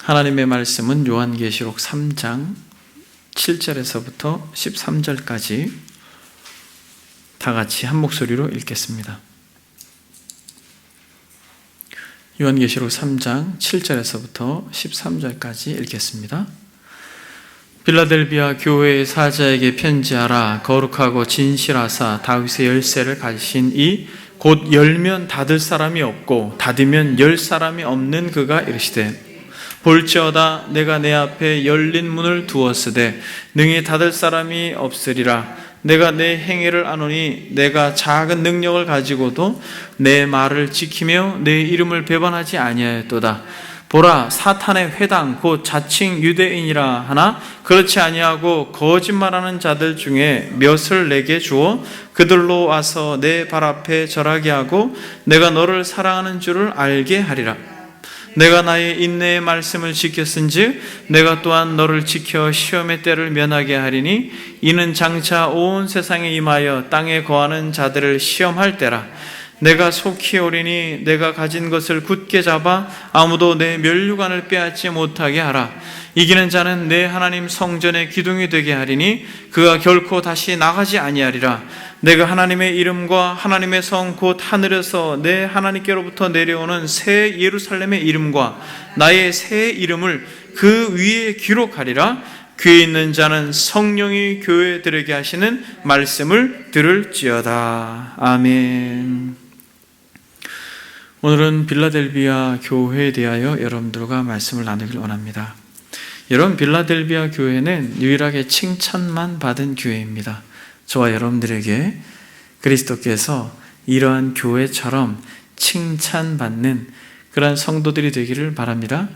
하나님의 말씀은 요한계시록 3장 7절에서부터 13절까지 다 같이 한 목소리로 읽겠습니다. 요한계시록 3장 7절에서부터 13절까지 읽겠습니다. 빌라델비아 교회의 사자에게 편지하라. 거룩하고 진실하사 다윗의 열쇠를 가지신 이 곧 열면 닫을 사람이 없고 닫으면 열 사람이 없는 그가 이르시되, 볼지어다 내가 내 앞에 열린 문을 두었으되 능히 닫을 사람이 없으리라. 내가 내 행위를 아노니 내가 작은 능력을 가지고도 내 말을 지키며 내 이름을 배반하지 아니하였도다. 보라, 사탄의 회당 곧 자칭 유대인이라 하나 그렇지 아니하고 거짓말하는 자들 중에 몇을 내게 주어 그들로 와서 내 발 앞에 절하게 하고 내가 너를 사랑하는 줄을 알게 하리라. 내가 나의 인내의 말씀을 지켰은즉 내가 또한 너를 지켜 시험의 때를 면하게 하리니 이는 장차 온 세상에 임하여 땅에 거하는 자들을 시험할 때라. 내가 속히 오리니 내가 가진 것을 굳게 잡아 아무도 내 면류관을 빼앗지 못하게 하라. 이기는 자는 내 하나님 성전의 기둥이 되게 하리니 그가 결코 다시 나가지 아니하리라. 내가 하나님의 이름과 하나님의 성 곧 하늘에서 내 하나님께로부터 내려오는 새 예루살렘의 이름과 나의 새 이름을 그 위에 기록하리라. 귀에 있는 자는 성령이 교회들에게 하시는 말씀을 들을지어다. 아멘. 오늘은 빌라델비아 교회에 대하여 여러분들과 말씀을 나누길 원합니다. 여러분, 빌라델비아 교회는 유일하게 칭찬만 받은 교회입니다. 저와 여러분들에게 그리스도께서 이러한 교회처럼 칭찬받는 그러한 성도들이 되기를 바랍니다.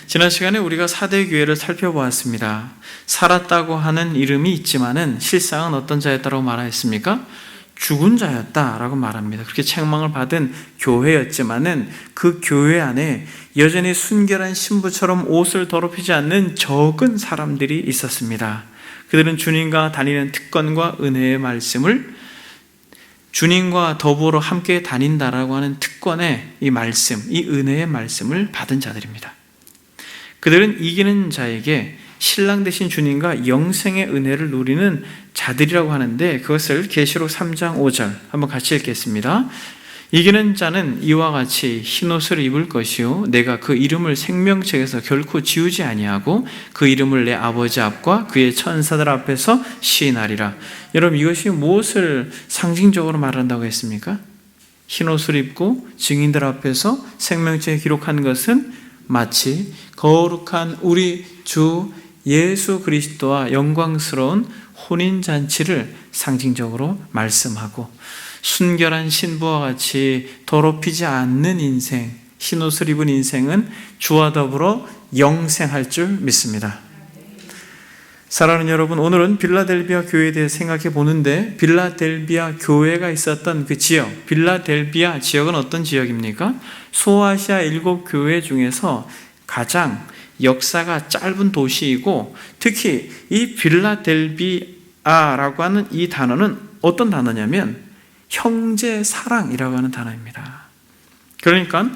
지난 시간에 우리가 4대 교회를 살펴보았습니다. 살았다고 하는 이름이 있지만은 실상은 어떤 자였다고 말하였습니까? 죽은 자였다라고 말합니다. 그렇게 책망을 받은 교회였지만은 그 교회 안에 여전히 순결한 신부처럼 옷을 더럽히지 않는 적은 사람들이 있었습니다. 그들은 주님과 다니는 특권과 은혜의 말씀을, 주님과 더불어 함께 다닌다라고 하는 특권의 이 말씀, 이 은혜의 말씀을 받은 자들입니다. 그들은 이기는 자에게 신랑 되신 주님과 영생의 은혜를 누리는 자들이라고 하는데, 그것을 계시록 3장 5절 한번 같이 읽겠습니다. 이기는 자는 이와 같이 흰옷을 입을 것이요 내가 그 이름을 생명책에서 결코 지우지 아니하고 그 이름을 내 아버지 앞과 그의 천사들 앞에서 시인하리라. 여러분, 이것이 무엇을 상징적으로 말한다고 했습니까? 흰옷을 입고 증인들 앞에서 생명책에 기록한 것은 마치 거룩한 우리 주 예수 그리스도와 영광스러운 혼인잔치를 상징적으로 말씀하고, 순결한 신부와 같이 더럽히지 않는 인생, 흰옷을 입은 인생은 주와 더불어 영생할 줄 믿습니다. 사랑하는 여러분, 오늘은 빌라델비아 교회에 대해 생각해 보는데, 빌라델비아 교회가 있었던 그 지역, 빌라델비아 지역은 어떤 지역입니까? 소아시아 7교회 중에서 가장 역사가 짧은 도시이고, 특히 이 빌라델비아라고 하는 이 단어는 어떤 단어냐면 형제 사랑이라고 하는 단어입니다. 그러니까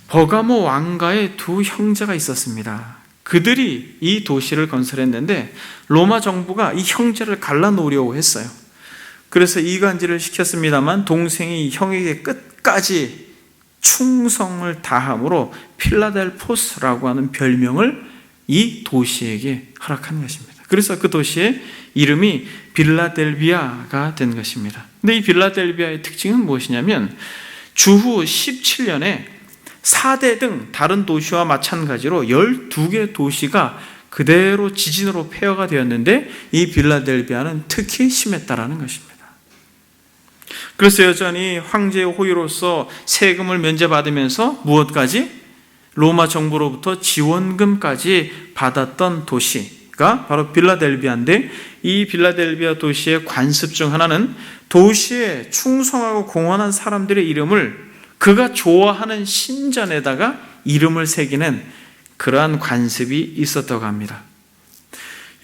버가모 왕가의 두 형제가 있었습니다. 그들이 이 도시를 건설했는데 로마 정부가 이 형제를 갈라놓으려고 했어요. 그래서 이간질을 시켰습니다만 동생이 형에게 끝까지 충성을 다함으로 필라델포스라고 하는 별명을 이 도시에게 허락한 것입니다. 그래서 그 도시의 이름이 빌라델비아가 된 것입니다. 근데 이 빌라델비아의 특징은 무엇이냐면 주후 17년에 4대 등 다른 도시와 마찬가지로 12개 도시가 그대로 지진으로 폐허가 되었는데 이 빌라델비아는 특히 심했다라는 것입니다. 그래서 여전히 황제의 호위로서 세금을 면제받으면서 무엇까지? 로마 정부로부터 지원금까지 받았던 도시가 바로 빌라델비아인데, 이 빌라델비아 도시의 관습 중 하나는 도시에 충성하고 공헌한 사람들의 이름을 그가 좋아하는 신전에다가 이름을 새기는 그러한 관습이 있었다고 합니다.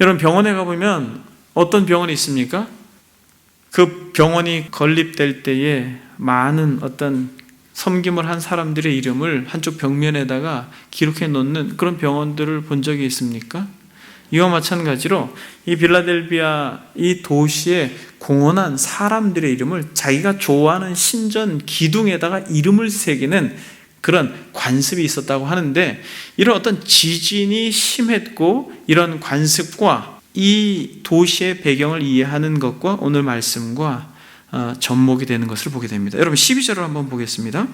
여러분, 병원에 가보면 어떤 병원이 있습니까? 그 병원이 건립될 때에 많은 어떤 섬김을 한 사람들의 이름을 한쪽 벽면에다가 기록해 놓는 그런 병원들을 본 적이 있습니까? 이와 마찬가지로 이 빌라델비아 이 도시에 공헌한 사람들의 이름을 자기가 좋아하는 신전 기둥에다가 이름을 새기는 그런 관습이 있었다고 하는데, 이런 어떤 지진이 심했고 이런 관습과 이 도시의 배경을 이해하는 것과 오늘 말씀과 접목이 되는 것을 보게 됩니다. 여러분 12절을 한번 보겠습니다.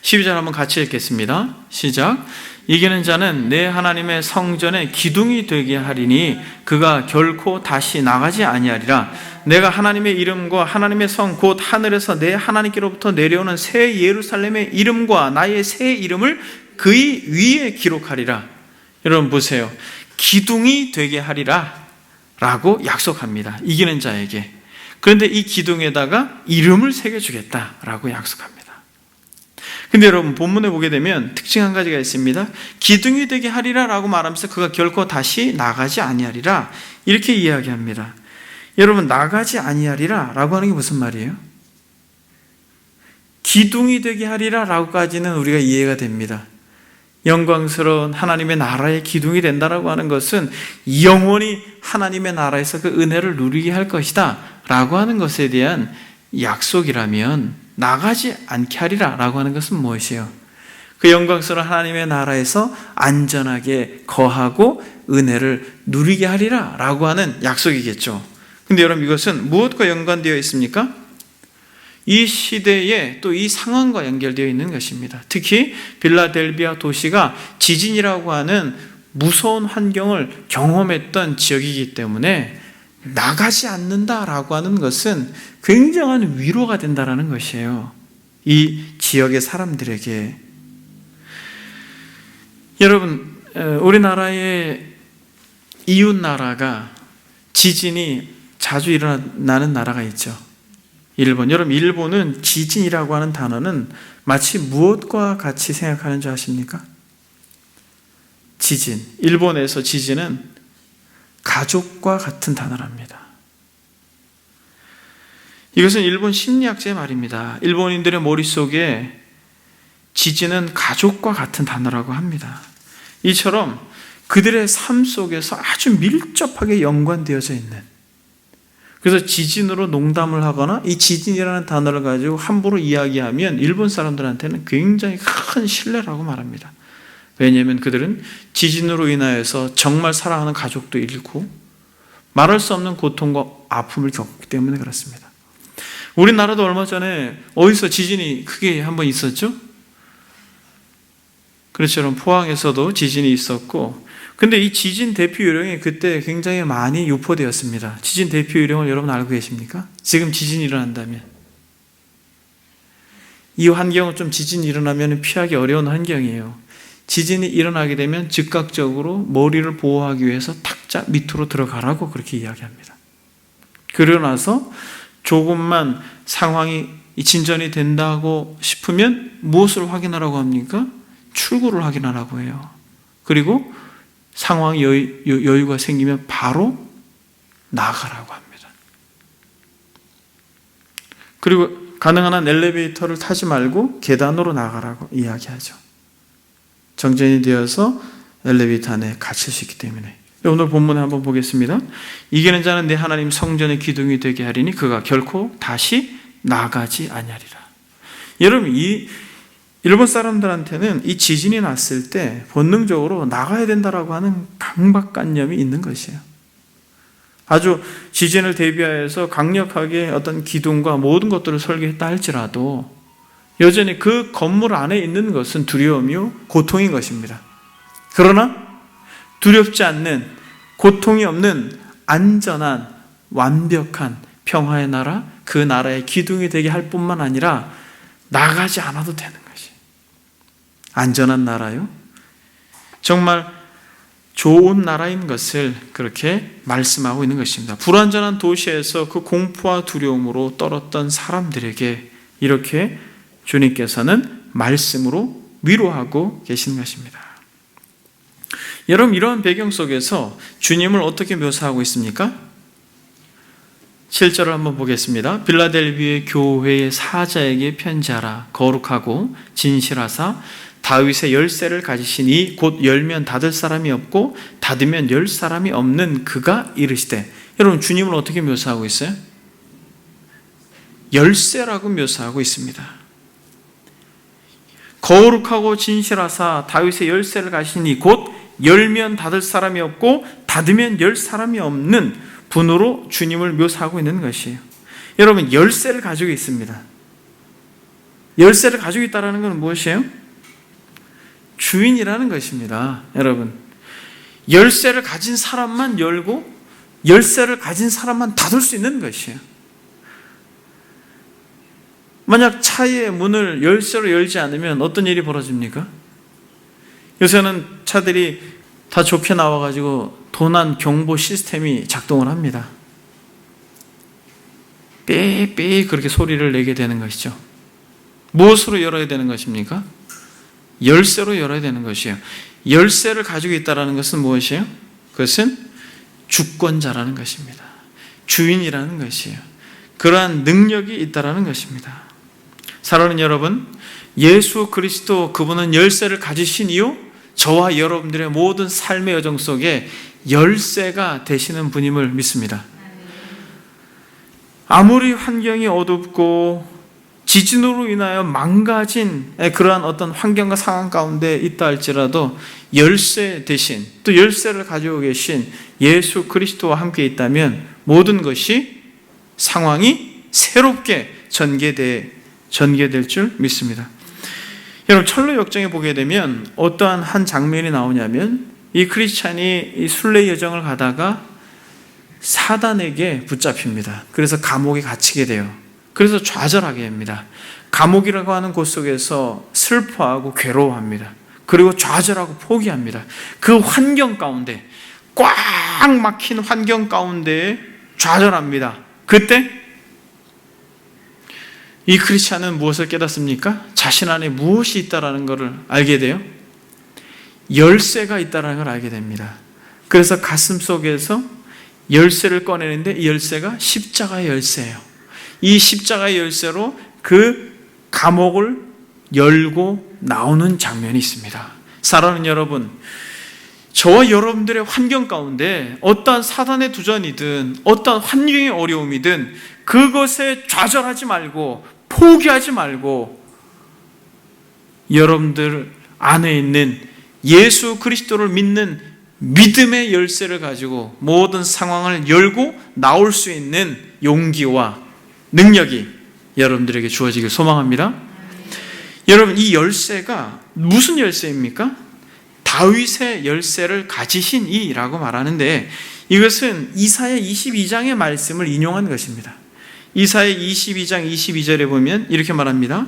12절 한번 같이 읽겠습니다. 시작. 이기는 자는 내 하나님의 성전의 기둥이 되게 하리니 그가 결코 다시 나가지 아니하리라. 내가 하나님의 이름과 하나님의 성 곧 하늘에서 내 하나님께로부터 내려오는 새 예루살렘의 이름과 나의 새 이름을 그의 위에 기록하리라. 여러분 보세요. 기둥이 되게 하리라 라고 약속합니다. 이기는 자에게. 그런데 이 기둥에다가 이름을 새겨주겠다라고 약속합니다. 근데 여러분 본문에 보게 되면 특징 한 가지가 있습니다. 기둥이 되게 하리라 라고 말하면서 그가 결코 다시 나가지 아니하리라 이렇게 이야기합니다. 여러분 나가지 아니하리라 라고 하는 게 무슨 말이에요? 기둥이 되게 하리라 라고까지는 우리가 이해가 됩니다. 영광스러운 하나님의 나라의 기둥이 된다라고 하는 것은 영원히 하나님의 나라에서 그 은혜를 누리게 할 것이다 라고 하는 것에 대한 약속이라면, 나가지 않게 하리라 라고 하는 것은 무엇이에요? 그 영광스러운 하나님의 나라에서 안전하게 거하고 은혜를 누리게 하리라 라고 하는 약속이겠죠. 근데 여러분 이것은 무엇과 연관되어 있습니까? 이 시대에 또 이 상황과 연결되어 있는 것입니다. 특히 빌라델비아 도시가 지진이라고 하는 무서운 환경을 경험했던 지역이기 때문에 나가지 않는다라고 하는 것은 굉장한 위로가 된다라는 것이에요. 이 지역의 사람들에게. 여러분, 우리나라의 이웃 나라가 지진이 자주 일어나는 나라가 있죠. 일본. 여러분, 일본은 지진이라고 하는 단어는 마치 무엇과 같이 생각하는 줄 아십니까? 지진. 일본에서 지진은 가족과 같은 단어랍니다. 이것은 일본 심리학자의 말입니다. 일본인들의 머릿속에 지진은 가족과 같은 단어라고 합니다. 이처럼 그들의 삶 속에서 아주 밀접하게 연관되어져 있는, 그래서 지진으로 농담을 하거나 이 지진이라는 단어를 가지고 함부로 이야기하면 일본 사람들한테는 굉장히 큰 신뢰라고 말합니다. 왜냐하면 그들은 지진으로 인하여서 정말 사랑하는 가족도 잃고 말할 수 없는 고통과 아픔을 겪기 때문에 그렇습니다. 우리나라도 얼마 전에 어디서 지진이 크게 한번 있었죠? 그렇죠. 포항에서도 지진이 있었고, 근데 이 지진 대피 요령이 그때 굉장히 많이 유포되었습니다. 지진 대피 요령을 여러분 알고 계십니까? 지금 지진이 일어난다면, 이 환경은 좀 지진이 일어나면 피하기 어려운 환경이에요. 지진이 일어나게 되면 즉각적으로 머리를 보호하기 위해서 탁자 밑으로 들어가라고 그렇게 이야기합니다. 그러고 나서 조금만 상황이 진전이 된다고 싶으면 무엇을 확인하라고 합니까? 출구를 확인하라고 해요. 그리고 상황이 여유가 생기면 바로 나가라고 합니다. 그리고 가능한 한 엘리베이터를 타지 말고 계단으로 나가라고 이야기하죠. 정전이 되어서 엘리베이터 안에 갇힐 수 있기 때문에. 오늘 본문에 한번 보겠습니다. 이기는 자는 내 하나님 성전의 기둥이 되게 하리니 그가 결코 다시 나가지 아니하리라. 여러분, 이 일본 사람들한테는 이 지진이 났을 때 본능적으로 나가야 된다라고 하는 강박관념이 있는 것이에요. 아주 지진을 대비하여서 강력하게 어떤 기둥과 모든 것들을 설계했다 할지라도 여전히 그 건물 안에 있는 것은 두려움이요 고통인 것입니다. 그러나 두렵지 않는, 고통이 없는 안전한 완벽한 평화의 나라, 그 나라의 기둥이 되게 할 뿐만 아니라 나가지 않아도 되는 것이 안전한 나라요, 정말 좋은 나라인 것을 그렇게 말씀하고 있는 것입니다. 불안전한 도시에서 그 공포와 두려움으로 떨었던 사람들에게 이렇게 주님께서는 말씀으로 위로하고 계시는 것입니다. 여러분, 이러한 배경 속에서 주님을 어떻게 묘사하고 있습니까? 7절을 한번 보겠습니다. 빌라델비의 교회의 사자에게 편지하라. 거룩하고 진실하사 다윗의 열쇠를 가지시니 곧 열면 닫을 사람이 없고 닫으면 열 사람이 없는 그가 이르시되. 여러분, 주님을 어떻게 묘사하고 있어요? 열쇠라고 묘사하고 있습니다. 거룩하고 진실하사 다윗의 열쇠를 가지시니 곧 열면 닫을 사람이 없고 닫으면 열 사람이 없는 분으로 주님을 묘사하고 있는 것이에요. 여러분, 열쇠를 가지고 있습니다. 열쇠를 가지고 있다는 것은 무엇이에요? 주인이라는 것입니다. 여러분, 열쇠를 가진 사람만 열고 열쇠를 가진 사람만 닫을 수 있는 것이에요. 만약 차의 문을 열쇠로 열지 않으면 어떤 일이 벌어집니까? 요새는 차들이 다 좋게 나와가지고 도난 경보 시스템이 작동을 합니다. 삐삐 그렇게 소리를 내게 되는 것이죠. 무엇으로 열어야 되는 것입니까? 열쇠로 열어야 되는 것이에요. 열쇠를 가지고 있다는 것은 무엇이에요? 그것은 주권자라는 것입니다. 주인이라는 것이에요. 그러한 능력이 있다는 것입니다. 사랑하는 여러분, 예수 그리스도 그분은 열쇠를 가지신 이유, 저와 여러분들의 모든 삶의 여정 속에 열쇠가 되시는 분임을 믿습니다. 아무리 환경이 어둡고 지진으로 인하여 망가진 그러한 어떤 환경과 상황 가운데 있다 할지라도 열쇠 대신 또 열쇠를 가지고 계신 예수 그리스도와 함께 있다면 모든 것이 상황이 새롭게 전개될 줄 믿습니다. 여러분, 철로 역정에 보게 되면 어떠한 한 장면이 나오냐면 이 크리스찬이 이 순례 여정을 가다가 사단에게 붙잡힙니다. 그래서 감옥에 갇히게 돼요. 그래서 좌절하게 됩니다. 감옥이라고 하는 곳 속에서 슬퍼하고 괴로워합니다. 그리고 좌절하고 포기합니다. 그 환경 가운데, 꽉 막힌 환경 가운데 좌절합니다. 그때 이 크리스찬은 무엇을 깨닫습니까? 자신 안에 무엇이 있다는 것을 알게 돼요. 열쇠가 있다는 걸 알게 됩니다. 그래서 가슴 속에서 열쇠를 꺼내는데 이 열쇠가 십자가의 열쇠예요. 이 십자가의 열쇠로 그 감옥을 열고 나오는 장면이 있습니다. 사랑하는 여러분, 저와 여러분들의 환경 가운데 어떠한 사단의 도전이든 어떠한 환경의 어려움이든 그것에 좌절하지 말고 포기하지 말고 여러분들 안에 있는 예수 그리스도를 믿는 믿음의 열쇠를 가지고 모든 상황을 열고 나올 수 있는 용기와 능력이 여러분들에게 주어지길 소망합니다. 여러분, 이 열쇠가 무슨 열쇠입니까? 다윗의 열쇠를 가지신 이라고 말하는데 이것은 이사야 22장의 말씀을 인용한 것입니다. 이사야 22장 22절에 보면 이렇게 말합니다.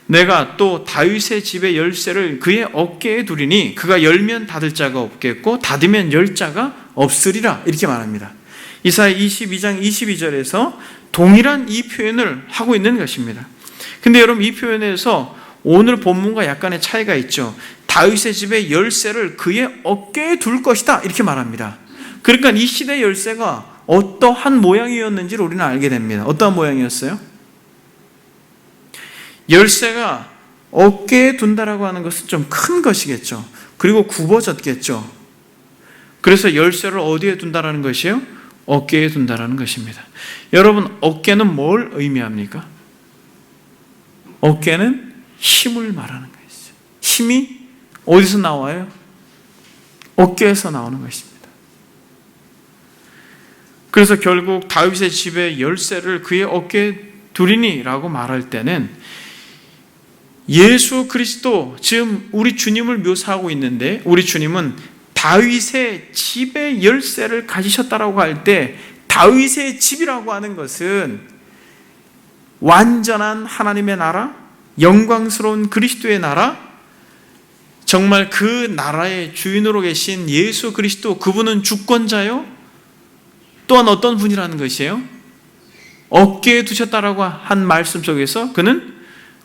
내가 또 다윗의 집의 열쇠를 그의 어깨에 두리니 그가 열면 닫을 자가 없겠고 닫으면 열 자가 없으리라, 이렇게 말합니다. 이사야 22장 22절에서 동일한 이 표현을 하고 있는 것입니다. 근데 여러분, 이 표현에서 오늘 본문과 약간의 차이가 있죠. 다윗의 집의 열쇠를 그의 어깨에 둘 것이다, 이렇게 말합니다. 그러니까 이 시대의 열쇠가 어떠한 모양이었는지를 우리는 알게 됩니다. 어떠한 모양이었어요? 열쇠가 어깨에 둔다라고 하는 것은 좀 큰 것이겠죠. 그리고 굽어졌겠죠. 그래서 열쇠를 어디에 둔다라는 것이에요? 어깨에 둔다라는 것입니다. 여러분, 어깨는 뭘 의미합니까? 어깨는 힘을 말하는 것이죠. 힘이 어디서 나와요? 어깨에서 나오는 것입니다. 그래서 결국 다윗의 집의 열쇠를 그의 어깨에 두리니라고 말할 때는 예수 그리스도, 지금 우리 주님을 묘사하고 있는데 우리 주님은 다윗의 집의 열쇠를 가지셨다라고 할 때 다윗의 집이라고 하는 것은 완전한 하나님의 나라, 영광스러운 그리스도의 나라, 정말 그 나라의 주인으로 계신 예수 그리스도, 그분은 주권자요, 또한 어떤 분이라는 것이에요? 어깨에 두셨다라고 한 말씀 속에서 그는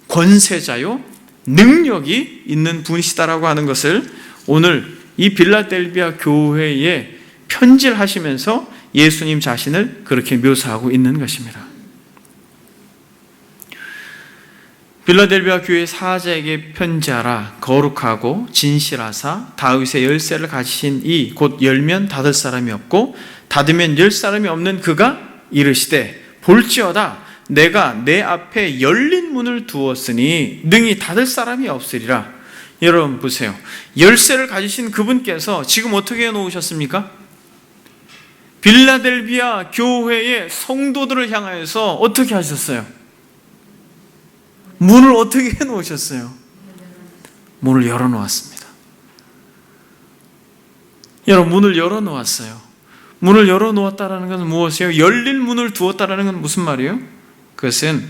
권세자요, 능력이 있는 분이시다라고 하는 것을 오늘 이 빌라델비아 교회에 편지를 하시면서 예수님 자신을 그렇게 묘사하고 있는 것입니다. 빌라델비아 교회 사자에게 편지하라. 거룩하고 진실하사 다윗의 열쇠를 가지신 이 곧 열면 닫을 사람이 없고 닫으면 열 사람이 없는 그가 이르시되 볼지어다 내가 내 앞에 열린 문을 두었으니 능히 닫을 사람이 없으리라. 여러분 보세요. 열쇠를 가지신 그분께서 지금 어떻게 해놓으셨습니까? 빌라델비아 교회의 성도들을 향하여서 어떻게 하셨어요? 문을 어떻게 해놓으셨어요? 문을 열어놓았습니다. 여러분, 문을 열어놓았어요. 문을 열어놓았다는 것은 무엇이에요? 열린 문을 두었다는 건 무슨 말이에요? 그것은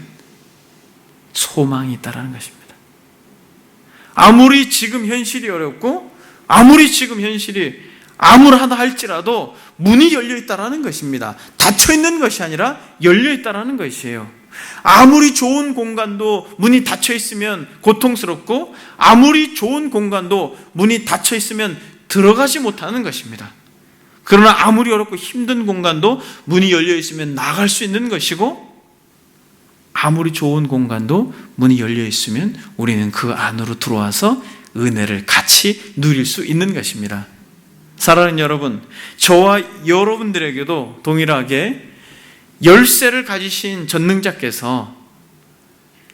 소망이 있다는 것입니다. 아무리 지금 현실이 어렵고 아무리 지금 현실이 암울하다 할지라도 문이 열려있다는 것입니다. 닫혀있는 것이 아니라 열려있다는 것이에요. 아무리 좋은 공간도 문이 닫혀있으면 고통스럽고 아무리 좋은 공간도 문이 닫혀있으면 들어가지 못하는 것입니다. 그러나 아무리 어렵고 힘든 공간도 문이 열려있으면 나갈 수 있는 것이고 아무리 좋은 공간도 문이 열려있으면 우리는 그 안으로 들어와서 은혜를 같이 누릴 수 있는 것입니다. 사랑하는 여러분, 저와 여러분들에게도 동일하게 열쇠를 가지신 전능자께서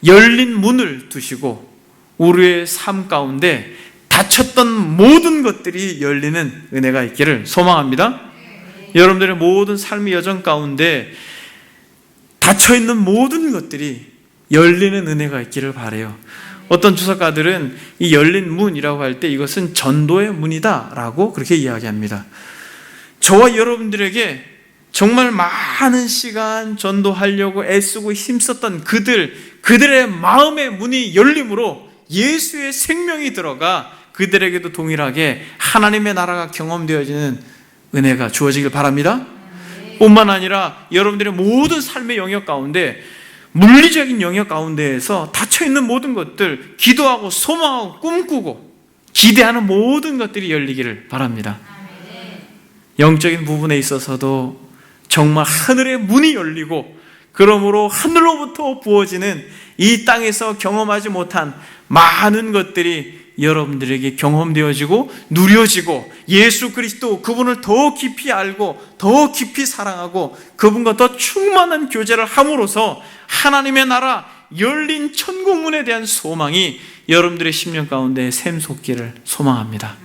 열린 문을 두시고 우리의 삶 가운데 닫혔던 모든 것들이 열리는 은혜가 있기를 소망합니다. 여러분들의 모든 삶의 여정 가운데 닫혀있는 모든 것들이 열리는 은혜가 있기를 바라요. 어떤 주석가들은 이 열린 문이라고 할 때 이것은 전도의 문이다 라고 그렇게 이야기합니다. 저와 여러분들에게 정말 많은 시간 전도하려고 애쓰고 힘썼던 그들의 마음의 문이 열림으로 예수의 생명이 들어가 그들에게도 동일하게 하나님의 나라가 경험되어지는 은혜가 주어지길 바랍니다. 뿐만 아니라 여러분들의 모든 삶의 영역 가운데 물리적인 영역 가운데에서 닫혀있는 모든 것들, 기도하고 소망하고 꿈꾸고 기대하는 모든 것들이 열리기를 바랍니다. 영적인 부분에 있어서도 정말 하늘의 문이 열리고 그러므로 하늘로부터 부어지는 이 땅에서 경험하지 못한 많은 것들이 여러분들에게 경험되어지고 누려지고 예수 그리스도 그분을 더 깊이 알고 더 깊이 사랑하고 그분과 더 충만한 교제를 함으로써 하나님의 나라 열린 천국문에 대한 소망이 여러분들의 심령 가운데 샘솟기를 소망합니다.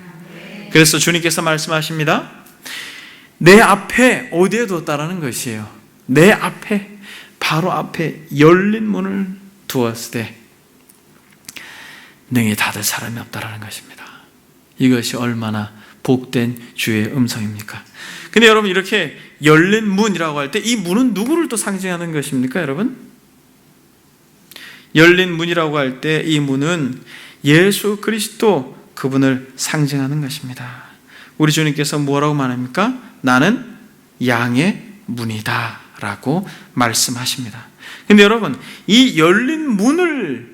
그래서 주님께서 말씀하십니다. 내 앞에 어디에 뒀다라는 것이에요. 내 앞에 바로 앞에 열린 문을 두었을 때 능히 닫을 사람이 없다라는 것입니다. 이것이 얼마나 복된 주의 음성입니까? 근데 여러분 이렇게 열린 문이라고 할 때 이 문은 누구를 또 상징하는 것입니까, 여러분? 열린 문이라고 할 때 이 문은 예수 그리스도 그분을 상징하는 것입니다. 우리 주님께서 뭐라고 말합니까? 나는 양의 문이다 라고 말씀하십니다. 근데 여러분 이 열린 문을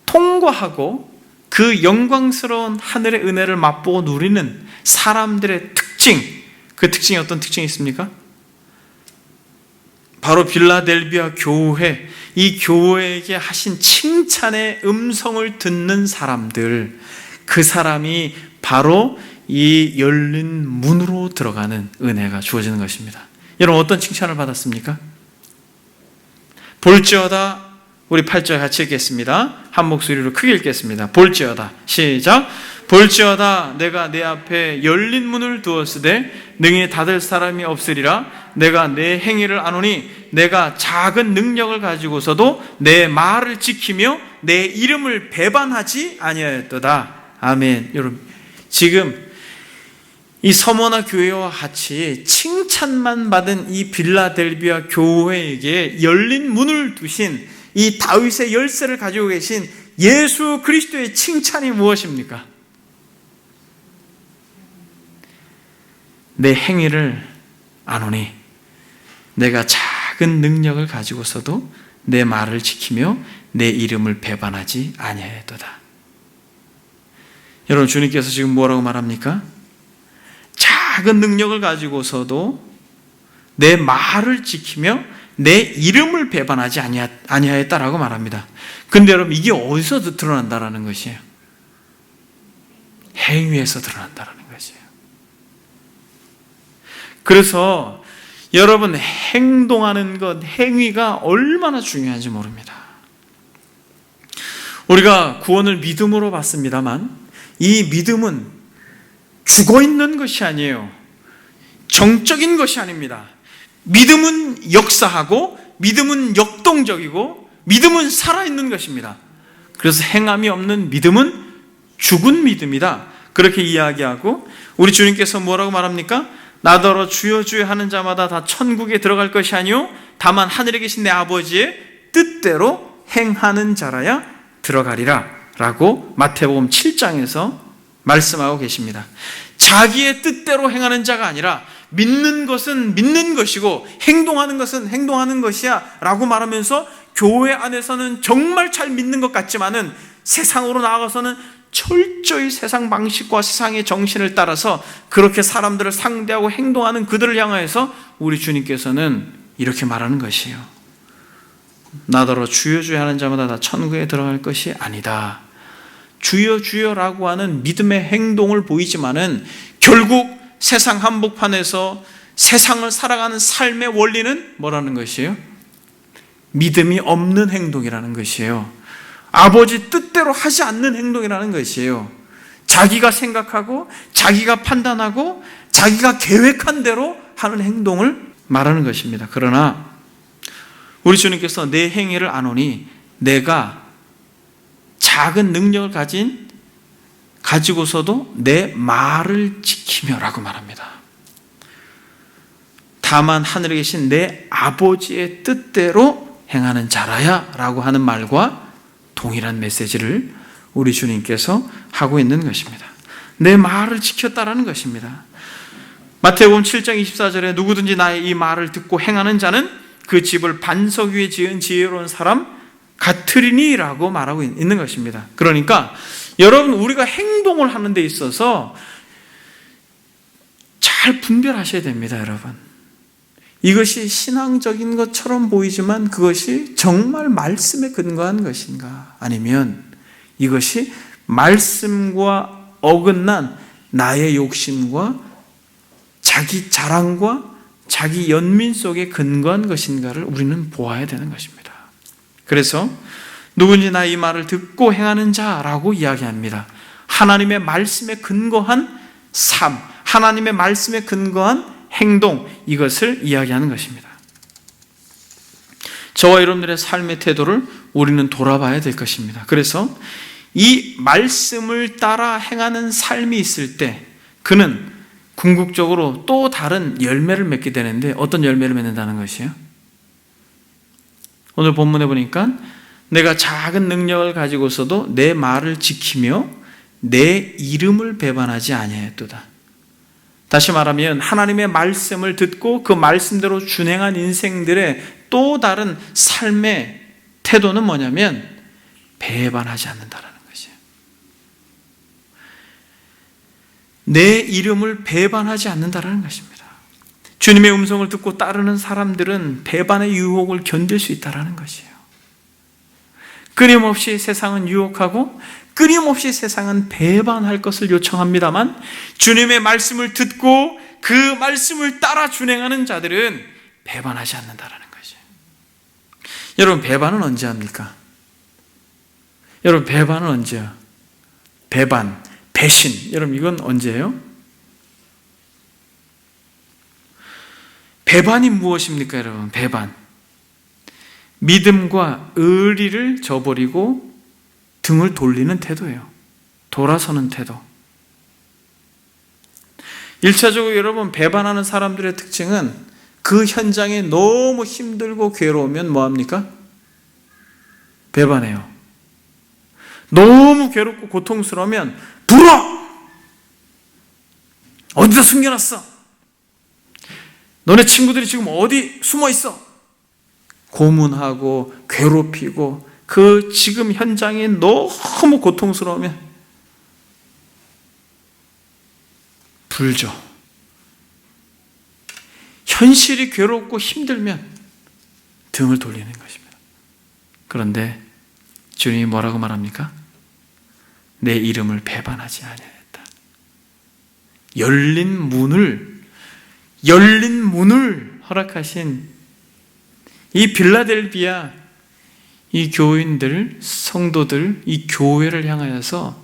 통과하고 그 영광스러운 하늘의 은혜를 맛보고 누리는 사람들의 특징, 그 특징이 어떤 특징이 있습니까? 바로 빌라델비아 교회, 이 교회에게 하신 칭찬의 음성을 듣는 사람들, 그 사람이 바로 이 열린 문으로 들어가는 은혜가 주어지는 것입니다. 여러분 어떤 칭찬을 받았습니까? 볼지어다, 우리 8절 같이 읽겠습니다. 한 목소리로 크게 읽겠습니다. 볼지어다, 시작. 볼지어다 내가 내 앞에 열린 문을 두었으되 능히 닫을 사람이 없으리라. 내가 내 행위를 아노니 내가 작은 능력을 가지고서도 내 말을 지키며 내 이름을 배반하지 아니하였도다. 아멘. 여러분 지금 이 서머나 교회와 같이 칭찬만 받은 이 빌라델비아 교회에게 열린 문을 두신 이 다윗의 열쇠를 가지고 계신 예수 그리스도의 칭찬이 무엇입니까? 내 행위를 아노니 내가 작은 능력을 가지고서도 내 말을 지키며 내 이름을 배반하지 아니하였도다. 여러분 주님께서 지금 뭐라고 말합니까? 작은 능력을 가지고서도 내 말을 지키며 내 이름을 배반하지 아니하였다라고 말합니다. 근데 여러분, 이게 어디서 드러난다라는 것이에요? 행위에서 드러난다라는 것이에요. 그래서 여러분, 행동하는 것, 행위가 얼마나 중요한지 모릅니다. 우리가 구원을 믿음으로 받습니다만 이 믿음은 죽어있는 것이 아니에요. 정적인 것이 아닙니다. 믿음은 역사하고 믿음은 역동적이고 믿음은 살아있는 것입니다. 그래서 행함이 없는 믿음은 죽은 믿음이다, 그렇게 이야기하고, 우리 주님께서 뭐라고 말합니까? 나더러 주여 주여 하는 자마다 다 천국에 들어갈 것이 아니요 다만 하늘에 계신 내 아버지의 뜻대로 행하는 자라야 들어가리라 라고 마태복음 7장에서 말씀하고 계십니다. 자기의 뜻대로 행하는 자가 아니라 믿는 것은 믿는 것이고 행동하는 것은 행동하는 것이야 라고 말하면서, 교회 안에서는 정말 잘 믿는 것 같지만은 세상으로 나아가서는 철저히 세상 방식과 세상의 정신을 따라서 그렇게 사람들을 상대하고 행동하는 그들을 향하여서 우리 주님께서는 이렇게 말하는 것이에요. 나더러 주여 주여 하는 자마다 다 천국에 들어갈 것이 아니다. 주여 주여라고 하는 믿음의 행동을 보이지만은 결국 세상 한복판에서 세상을 살아가는 삶의 원리는 뭐라는 것이에요? 믿음이 없는 행동이라는 것이에요. 아버지 뜻대로 하지 않는 행동이라는 것이에요. 자기가 생각하고 자기가 판단하고 자기가 계획한 대로 하는 행동을 말하는 것입니다. 그러나 우리 주님께서 내 행위를 아노니 내가 작은 능력을 가지고서도 내 말을 지키며 라고 말합니다. 다만 하늘에 계신 내 아버지의 뜻대로 행하는 자라야 라고 하는 말과 동일한 메시지를 우리 주님께서 하고 있는 것입니다. 내 말을 지켰다라는 것입니다. 마태복음 7장 24절에 누구든지 나의 이 말을 듣고 행하는 자는 그 집을 반석 위에 지은 지혜로운 사람 같으리니 라고 말하고 있는 것입니다. 그러니까 여러분, 우리가 행동을 하는 데 있어서 잘 분별하셔야 됩니다. 여러분, 이것이 신앙적인 것처럼 보이지만 그것이 정말 말씀에 근거한 것인가, 아니면 이것이 말씀과 어긋난 나의 욕심과 자기 자랑과 자기 연민 속에 근거한 것인가를 우리는 보아야 되는 것입니다. 그래서 누구든지 나 이 말을 듣고 행하는 자라고 이야기합니다. 하나님의 말씀에 근거한 삶, 하나님의 말씀에 근거한 행동, 이것을 이야기하는 것입니다. 저와 여러분들의 삶의 태도를 우리는 돌아봐야 될 것입니다. 그래서 이 말씀을 따라 행하는 삶이 있을 때 그는 궁극적으로 또 다른 열매를 맺게 되는데, 어떤 열매를 맺는다는 것이에요? 오늘 본문에 보니까 내가 작은 능력을 가지고서도 내 말을 지키며 내 이름을 배반하지 아니하였도다. 다시 말하면 하나님의 말씀을 듣고 그 말씀대로 준행한 인생들의 또 다른 삶의 태도는 뭐냐면 배반하지 않는다라는 것이에요. 내 이름을 배반하지 않는다라는 것입니다. 주님의 음성을 듣고 따르는 사람들은 배반의 유혹을 견딜 수 있다라는 것이에요. 끊임없이 세상은 유혹하고 끊임없이 세상은 배반할 것을 요청합니다만, 주님의 말씀을 듣고 그 말씀을 따라 준행하는 자들은 배반하지 않는다라는 것이에요. 여러분, 배반은 언제 합니까? 여러분, 배반은 언제요? 배반, 배신, 여러분 이건 언제예요? 배반이 무엇입니까, 여러분? 배반, 믿음과 의리를 저버리고 등을 돌리는 태도예요. 돌아서는 태도. 1차적으로 여러분, 배반하는 사람들의 특징은 그 현장에 너무 힘들고 괴로우면 뭐합니까? 배반해요. 너무 괴롭고 고통스러우면 불어! 어디다 숨겨놨어? 너네 친구들이 지금 어디 숨어 있어? 고문하고 괴롭히고 그 지금 현장이 너무 고통스러우면 불죠. 현실이 괴롭고 힘들면 등을 돌리는 것입니다. 그런데 주님이 뭐라고 말합니까? 내 이름을 배반하지 아니하였다. 열린 문을 허락하신 이 빌라델비아 이 교인들, 성도들, 이 교회를 향하여서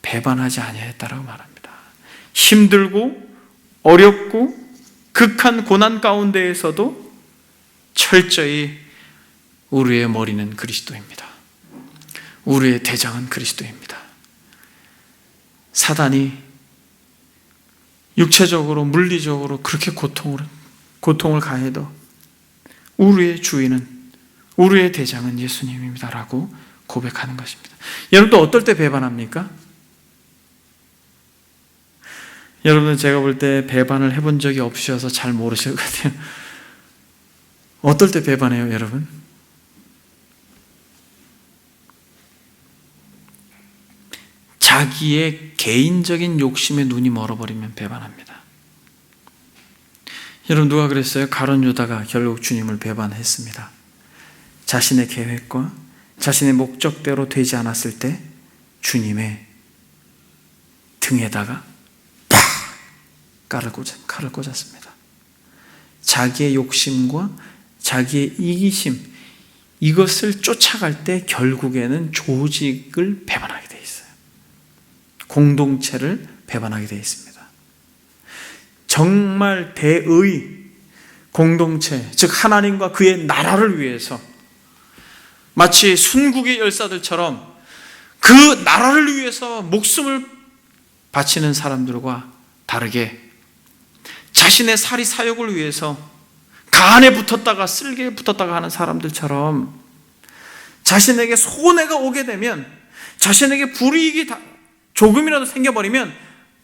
배반하지 아니하였다라고 말합니다. 힘들고 어렵고 극한 고난 가운데에서도 철저히 우리의 머리는 그리스도입니다. 우리의 대장은 그리스도입니다. 사단이 육체적으로 물리적으로 그렇게 고통을 가해도 우리의 주인은, 우리의 대장은 예수님입니다라고 고백하는 것입니다. 여러분 또 어떨 때 배반합니까? 여러분은 제가 볼 때 배반을 해본 적이 없으셔서 잘 모르실 것 같아요. 어떨 때 배반해요, 여러분? 자기의 개인적인 욕심에 눈이 멀어버리면 배반합니다. 여러분 누가 그랬어요? 가룟 유다가 결국 주님을 배반했습니다. 자신의 계획과 자신의 목적대로 되지 않았을 때 주님의 등에다가 칼을 꽂았습니다. 자기의 욕심과 자기의 이기심, 이것을 쫓아갈 때 결국에는 조직을 배반하게 돼 있어요. 공동체를 배반하게 돼 있습니다. 정말 대의 공동체, 즉 하나님과 그의 나라를 위해서 마치 순국의 열사들처럼 그 나라를 위해서 목숨을 바치는 사람들과 다르게 자신의 사리 사욕을 위해서 간에 붙었다가 쓸개에 붙었다가 하는 사람들처럼 자신에게 손해가 오게 되면, 자신에게 불이익이 조금이라도 생겨버리면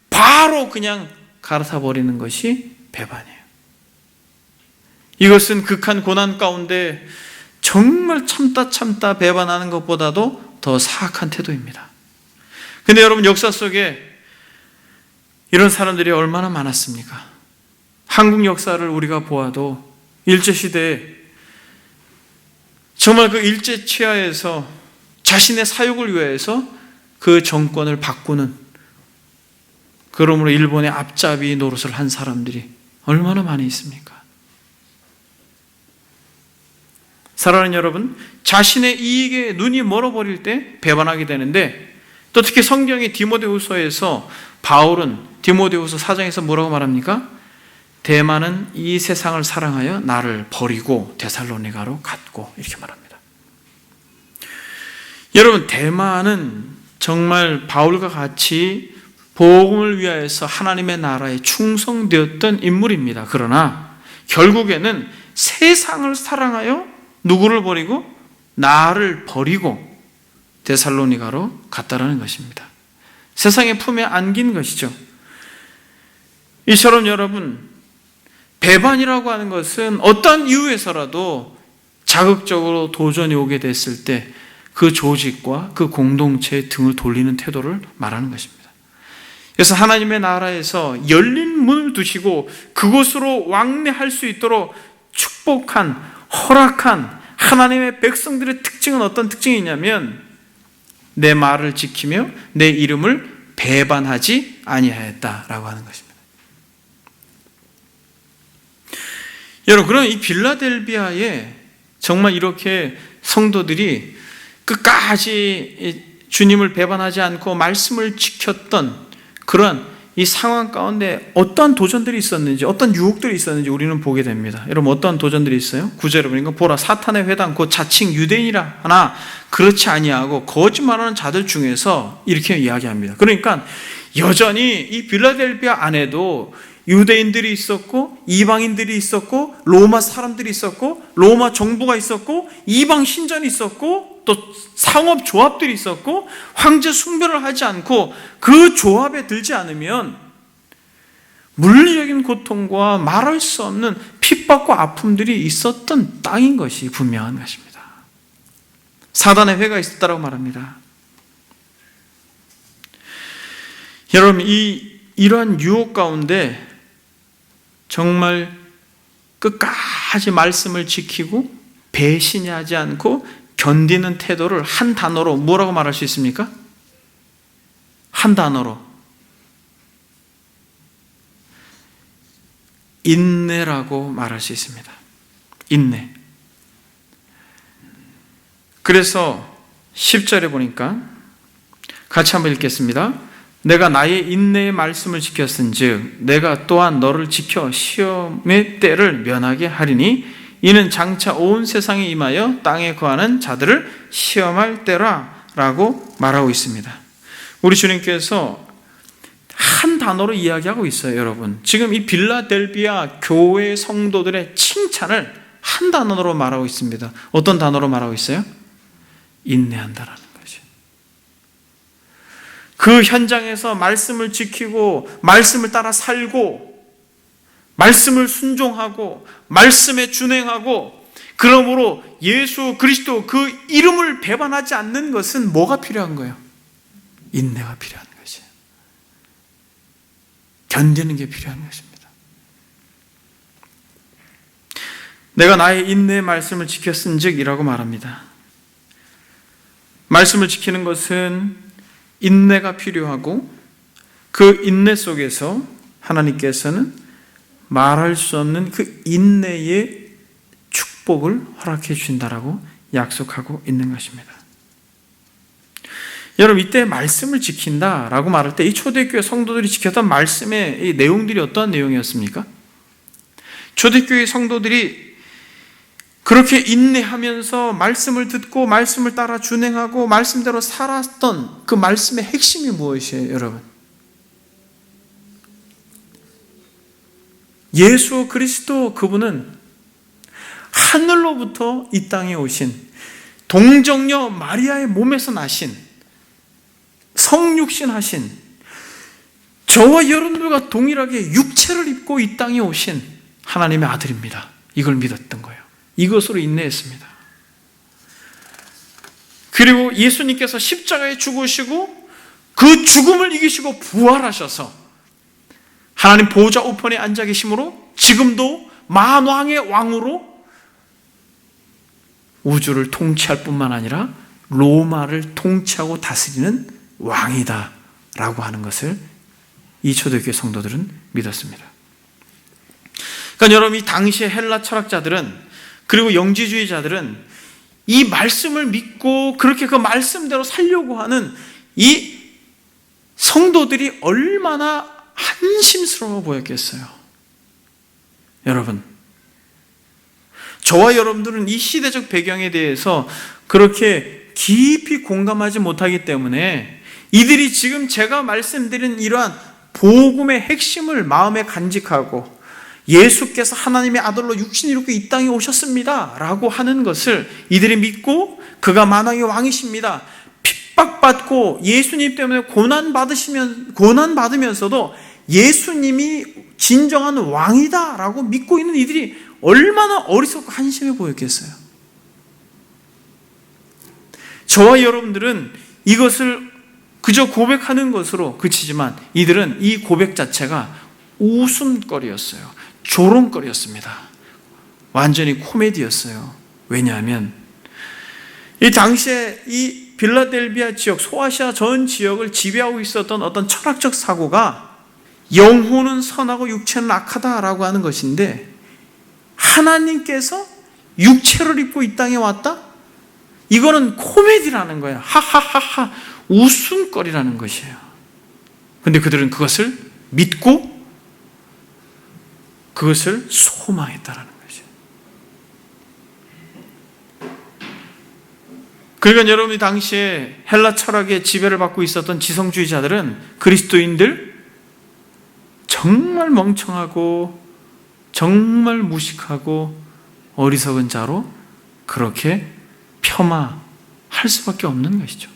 바로 그냥 갈아타 버리는 것이 배반이에요. 이것은 극한 고난 가운데 정말 참다 배반하는 것보다도 더 사악한 태도입니다. 근데 여러분 역사 속에 이런 사람들이 얼마나 많았습니까? 한국 역사를 우리가 보아도 일제시대에 정말 그 일제 치하에서 자신의 사욕을 위해서 그 정권을 바꾸는, 그러므로 일본의 앞잡이 노릇을 한 사람들이 얼마나 많이 있습니까? 사랑하는 여러분, 자신의 이익에 눈이 멀어버릴 때 배반하게 되는데, 또 특히 성경의 디모데후서에서 바울은 디모데후서 4장에서 뭐라고 말합니까? 대만은 이 세상을 사랑하여 나를 버리고 데살로니가로 갔고, 이렇게 말합니다. 여러분, 대만은 정말 바울과 같이 복음을 위하여서 하나님의 나라에 충성되었던 인물입니다. 그러나 결국에는 세상을 사랑하여 누구를 버리고? 나를 버리고 데살로니가로 갔다라는 것입니다. 세상의 품에 안긴 것이죠. 이처럼 여러분, 배반이라고 하는 것은 어떤 이유에서라도 자극적으로 도전이 오게 됐을 때 그 조직과 그 공동체의 등을 돌리는 태도를 말하는 것입니다. 그래서 하나님의 나라에서 열린 문을 두시고 그곳으로 왕래할 수 있도록 축복한, 허락한 하나님의 백성들의 특징은 어떤 특징이 있냐면, 내 말을 지키며 내 이름을 배반하지 아니하였다라고 하는 것입니다. 여러분, 그럼 이 빌라델비아에 정말 이렇게 성도들이 끝까지 주님을 배반하지 않고 말씀을 지켰던 그런 이 상황 가운데 어떠한 도전들이 있었는지, 어떤 유혹들이 있었는지 우리는 보게 됩니다. 여러분, 어떠한 도전들이 있어요? 9절 보니까 보라, 사탄의 회당 곧 자칭 유대인이라 하나 그렇지 아니하고 거짓말하는 자들 중에서 이렇게 이야기합니다. 그러니까 여전히 이 빌라델비아 안에도 유대인들이 있었고 이방인들이 있었고 로마 사람들이 있었고 로마 정부가 있었고 이방 신전이 있었고 또 상업 조합들이 있었고 황제 숭배를 하지 않고 그 조합에 들지 않으면 물리적인 고통과 말할 수 없는 핍박과 아픔들이 있었던 땅인 것이 분명한 것입니다. 사단의 회가 있었다고 말합니다. 여러분, 이러한 유혹 가운데 정말 끝까지 말씀을 지키고 배신하지 않고 견디는 태도를 한 단어로 뭐라고 말할 수 있습니까? 한 단어로 인내라고 말할 수 있습니다. 인내. 그래서 10절에 보니까 같이 한번 읽겠습니다. 내가 나의 인내의 말씀을 지켰은즉 내가 또한 너를 지켜 시험의 때를 면하게 하리니 이는 장차 온 세상에 임하여 땅에 거하는 자들을 시험할 때라 라고 말하고 있습니다. 우리 주님께서 한 단어로 이야기하고 있어요. 여러분, 지금 이 빌라델비아 교회 성도들의 칭찬을 한 단어로 말하고 있습니다. 어떤 단어로 말하고 있어요? 인내한다라는 거죠. 그 현장에서 말씀을 지키고 말씀을 따라 살고 말씀을 순종하고 말씀에 준행하고 그러므로 예수 그리스도 그 이름을 배반하지 않는 것은 뭐가 필요한 거예요? 인내가 필요한 것이에요. 견디는 게 필요한 것입니다. 내가 나의 인내의 말씀을 지켰은즉 이라고 말합니다. 말씀을 지키는 것은 인내가 필요하고 그 인내 속에서 하나님께서는 말할 수 없는 그 인내의 축복을 허락해 주신다라고 약속하고 있는 것입니다. 여러분, 이때 말씀을 지킨다라고 말할 때 이 초대교회 성도들이 지켰던 말씀의 이 내용들이 어떠한 내용이었습니까? 초대교회 성도들이 그렇게 인내하면서 말씀을 듣고 말씀을 따라 준행하고 말씀대로 살았던 그 말씀의 핵심이 무엇이에요, 여러분? 예수 그리스도 그분은 하늘로부터 이 땅에 오신 동정녀 마리아의 몸에서 나신 성육신 하신 저와 여러분들과 동일하게 육체를 입고 이 땅에 오신 하나님의 아들입니다. 이걸 믿었던 거예요. 이것으로 인내했습니다. 그리고 예수님께서 십자가에 죽으시고 그 죽음을 이기시고 부활하셔서 하나님 보좌 우편에 앉아 계심으로 지금도 만왕의 왕으로 우주를 통치할 뿐만 아니라 로마를 통치하고 다스리는 왕이다 라고 하는 것을 이 초대교회 성도들은 믿었습니다. 그러니까 여러분, 이 당시의 헬라 철학자들은 그리고 영지주의자들은 이 말씀을 믿고 그렇게 그 말씀대로 살려고 하는 이 성도들이 얼마나 한심스러워 보였겠어요. 여러분, 저와 여러분들은 이 시대적 배경에 대해서 그렇게 깊이 공감하지 못하기 때문에 이들이 지금 제가 말씀드린 이러한 복음의 핵심을 마음에 간직하고 예수께서 하나님의 아들로 육신을 입고 이 땅에 오셨습니다 라고 하는 것을 이들이 믿고 그가 만왕의 왕이십니다, 핍박받고 예수님 때문에 고난받으면서도 예수님이 진정한 왕이다 라고 믿고 있는 이들이 얼마나 어리석고 한심해 보였겠어요. 저와 여러분들은 이것을 그저 고백하는 것으로 그치지만 이들은 이 고백 자체가 웃음거리였어요. 조롱거리였습니다. 완전히 코미디였어요. 왜냐하면 이 당시에 이 빌라델비아 지역, 소아시아 전 지역을 지배하고 있었던 어떤 철학적 사고가 영혼은 선하고 육체는 악하다라고 하는 것인데 하나님께서 육체를 입고 이 땅에 왔다? 이거는 코미디라는 거야. 하하하하, 웃음거리라는 것이에요. 그런데 그들은 그것을 믿고 그것을 소망했다라는 거죠. 그러니까 여러분이 당시에 헬라 철학의 지배를 받고 있었던 지성주의자들은 그리스도인들 정말 멍청하고 정말 무식하고 어리석은 자로 그렇게 폄하할 수밖에 없는 것이죠.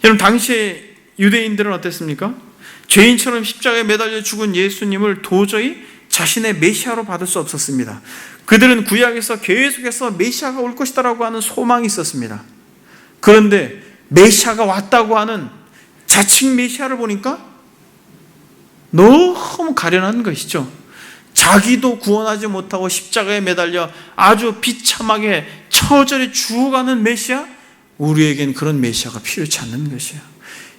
여러분, 당시에 유대인들은 어땠습니까? 죄인처럼 십자가에 매달려 죽은 예수님을 도저히 자신의 메시아로 받을 수 없었습니다. 그들은 구약에서 계속해서 메시아가 올 것이다라고 하는 소망이 있었습니다. 그런데 메시아가 왔다고 하는 자칭 메시아를 보니까 너무 가련한 것이죠. 자기도 구원하지 못하고 십자가에 매달려 아주 비참하게 처절히 죽어가는 메시아? 우리에겐 그런 메시아가 필요치 않는 것이에요.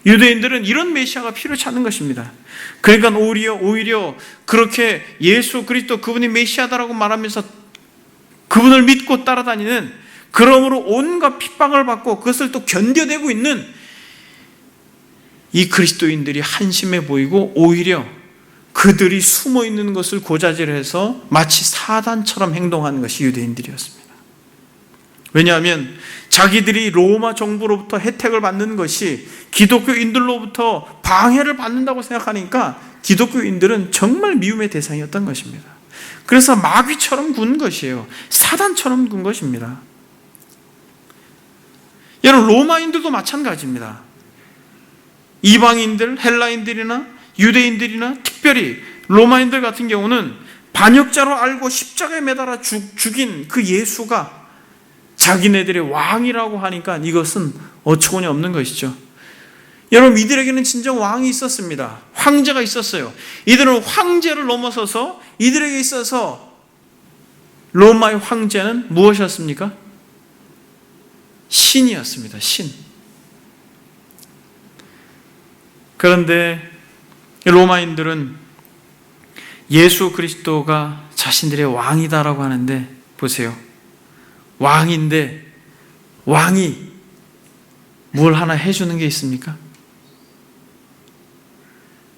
유대인들은 이런 메시아가 필요치 않는 것입니다. 그러니까 오히려 그렇게 예수 그리스도 그분이 메시아다라고 말하면서 그분을 믿고 따라다니는, 그러므로 온갖 핍박을 받고 그것을 또 견뎌내고 있는 이 그리스도인들이 한심해 보이고, 오히려 그들이 숨어 있는 것을 고자질해서 마치 사단처럼 행동하는 것이 유대인들이었습니다. 왜냐하면 자기들이 로마 정부로부터 혜택을 받는 것이 기독교인들로부터 방해를 받는다고 생각하니까 기독교인들은 정말 미움의 대상이었던 것입니다. 그래서 마귀처럼 군 것이에요. 사단처럼 군 것입니다. 여러분, 로마인들도 마찬가지입니다. 이방인들, 헬라인들이나 유대인들이나 특별히 로마인들 같은 경우는 반역자로 알고 십자가에 매달아 죽인 그 예수가 자기네들의 왕이라고 하니까 이것은 어처구니 없는 것이죠. 여러분, 이들에게는 진정 왕이 있었습니다. 황제가 있었어요. 이들은 황제를 넘어서서 이들에게 있어서 로마의 황제는 무엇이었습니까? 신이었습니다. 신. 그런데 로마인들은 예수 그리스도가 자신들의 왕이다라고 하는데, 보세요. 왕인데 왕이 뭘 하나 해주는 게 있습니까?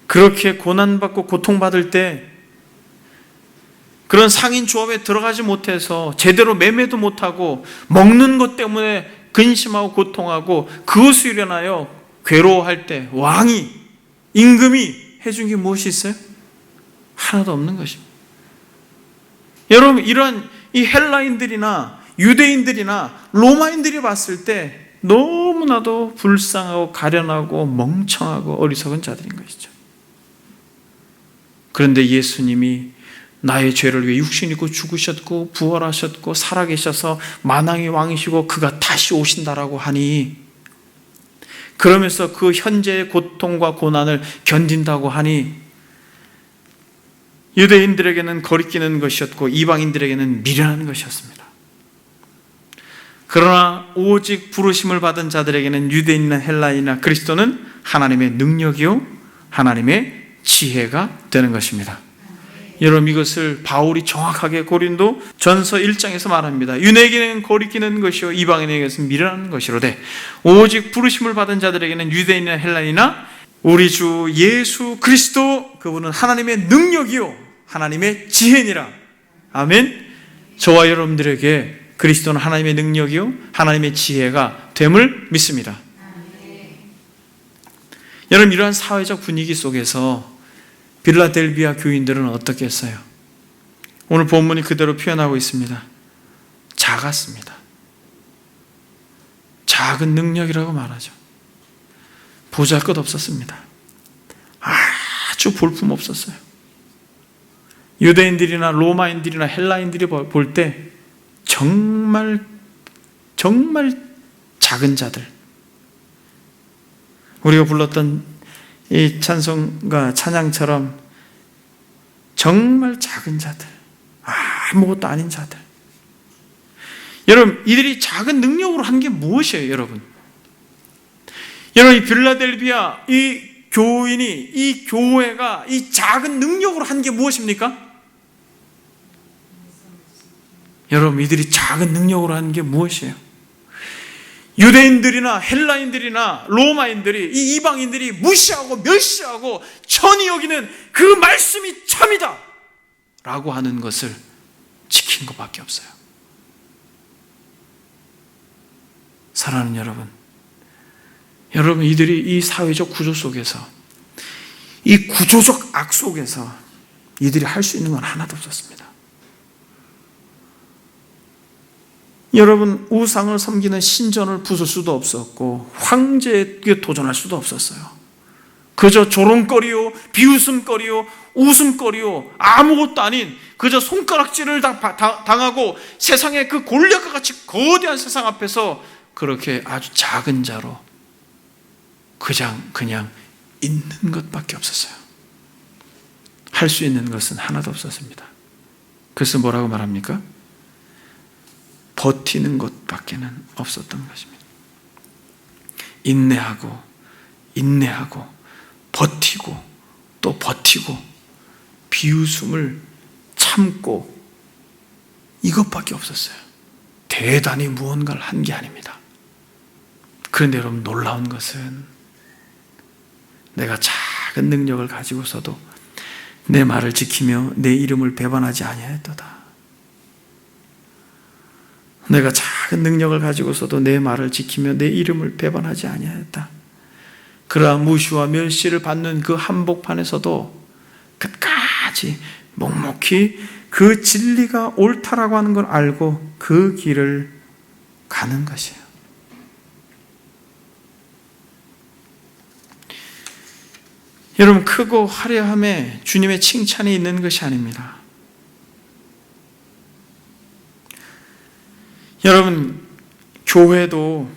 그렇게 고난받고 고통받을 때 그런 상인 조합에 들어가지 못해서 제대로 매매도 못하고 먹는 것 때문에 근심하고 고통하고 그것을 일어나여 괴로워할 때 왕이, 임금이 해준 게 무엇이 있어요? 하나도 없는 것입니다. 여러분, 이런 이 헬라인들이나 유대인들이나 로마인들이 봤을 때 너무나도 불쌍하고 가련하고 멍청하고 어리석은 자들인 것이죠. 그런데 예수님이 나의 죄를 위해 육신 입고 죽으셨고 부활하셨고 살아계셔서 만왕의 왕이시고 그가 다시 오신다라고 하니, 그러면서 그 현재의 고통과 고난을 견딘다고 하니 유대인들에게는 거리끼는 것이었고 이방인들에게는 미련한 것이었습니다. 그러나 오직 부르심을 받은 자들에게는 유대인이나 헬라인이나 그리스도는 하나님의 능력이요 하나님의 지혜가 되는 것입니다. 여러분, 이것을 바울이 정확하게 고린도 전서 1장에서 말합니다. 유대인에게는 거리끼는 것이요 이방인에게는 미련한 것이로되 오직 부르심을 받은 자들에게는 유대인이나 헬라인이나 우리 주 예수 그리스도 그분은 하나님의 능력이요 하나님의 지혜니라. 아멘. 저와 여러분들에게 그리스도는 하나님의 능력이요 하나님의 지혜가 됨을 믿습니다. 여러분, 이러한 사회적 분위기 속에서 빌라델비아 교인들은 어떻게 했어요? 오늘 본문이 그대로 표현하고 있습니다. 작았습니다. 작은 능력이라고 말하죠. 보잘것없었습니다. 아주 볼품 없었어요. 유대인들이나 로마인들이나 헬라인들이 볼 때 정말 작은 자들, 우리가 불렀던 이 찬송과 찬양처럼 정말 작은 자들, 아무것도 아닌 자들. 여러분, 이들이 작은 능력으로 한 게 무엇이에요, 여러분? 여러분, 이 빌라델비아 이 교인이, 이 교회가 이 작은 능력으로 한 게 무엇입니까? 여러분, 이들이 작은 능력으로 한 게 무엇이에요? 유대인들이나 헬라인들이나 로마인들이, 이 이방인들이 무시하고 멸시하고 천히 여기는 그 말씀이 참이다 라고 하는 것을 지킨 것밖에 없어요. 사랑하는 여러분, 이들이 이 사회적 구조 속에서, 이 구조적 악 속에서 이들이 할 수 있는 건 하나도 없었습니다. 여러분, 우상을 섬기는 신전을 부술 수도 없었고 황제에게 도전할 수도 없었어요. 그저 조롱거리요, 비웃음거리요, 웃음거리요, 아무것도 아닌 그저 손가락질을 당하고 세상의 그 골리앗과 같이 거대한 세상 앞에서 그렇게 아주 작은 자로 그냥 있는 것밖에 없었어요. 할 수 있는 것은 하나도 없었습니다. 그래서 뭐라고 말합니까? 버티는 것밖에는 없었던 것입니다. 인내하고 버티고 또 버티고 비웃음을 참고 이것밖에 없었어요. 대단히 무언가를 한 게 아닙니다. 그런데 여러분, 놀라운 것은 내가 작은 능력을 가지고서도 내 말을 지키며 내 이름을 배반하지 아니하였도다. 내가 작은 능력을 가지고서도 내 말을 지키며 내 이름을 배반하지 아니하였다. 그러한 무시와 멸시를 받는 그 한복판에서도 끝까지 묵묵히 그 진리가 옳다라고 하는 걸 알고 그 길을 가는 것이에요. 여러분, 크고 화려함에 주님의 칭찬이 있는 것이 아닙니다. 여러분, 교회도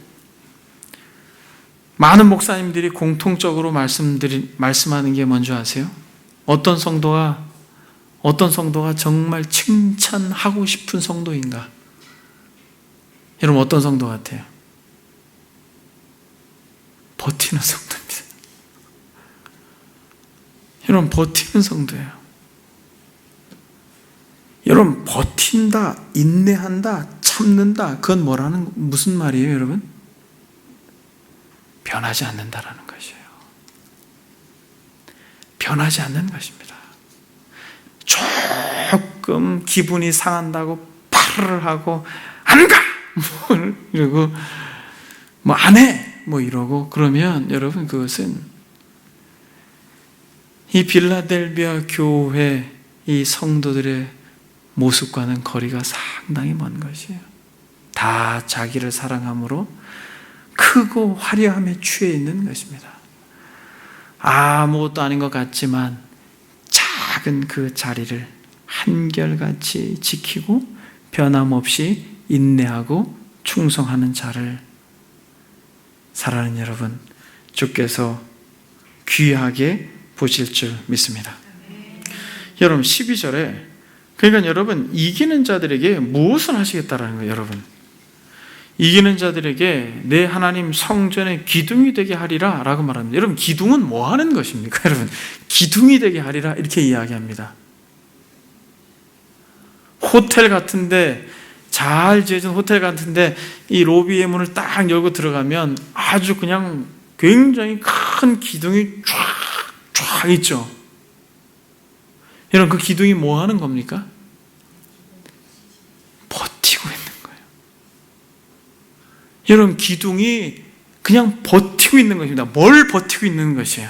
많은 목사님들이 공통적으로 말씀하는 게 뭔지 아세요? 어떤 성도가 정말 칭찬하고 싶은 성도인가? 여러분, 어떤 성도 같아요? 버티는 성도입니다. 여러분, 버티는 성도예요. 여러분, 버틴다, 인내한다, 참는다, 그건 무슨 말이에요, 여러분? 변하지 않는다라는 것이에요. 변하지 않는 것입니다. 조금 기분이 상한다고 파를 하고 안 가! 이러고 안 해! 이러고 그러면 여러분, 그것은 이 빌라델비아 교회 이 성도들의 모습과는 거리가 상당히 먼 것이에요. 다 자기를 사랑함으로 크고 화려함에 취해 있는 것입니다. 아무것도 아닌 것 같지만 작은 그 자리를 한결같이 지키고 변함없이 인내하고 충성하는 자를, 사랑하는 여러분, 주께서 귀하게 보실 줄 믿습니다. 여러분, 12절에 그러니까 여러분, 이기는 자들에게 무엇을 하시겠다라는 거예요. 여러분, 이기는 자들에게 내 하나님 성전의 기둥이 되게 하리라 라고 말합니다. 여러분, 기둥은 뭐 하는 것입니까? 여러분, 기둥이 되게 하리라 이렇게 이야기합니다. 호텔 같은데, 잘 지어진 호텔 같은데 이 로비의 문을 딱 열고 들어가면 아주 그냥 굉장히 큰 기둥이 쫙 있죠. 여러분, 그 기둥이 뭐 하는 겁니까? 버티고 있는 거예요. 여러분, 기둥이 그냥 버티고 있는 것입니다. 뭘 버티고 있는 것이에요?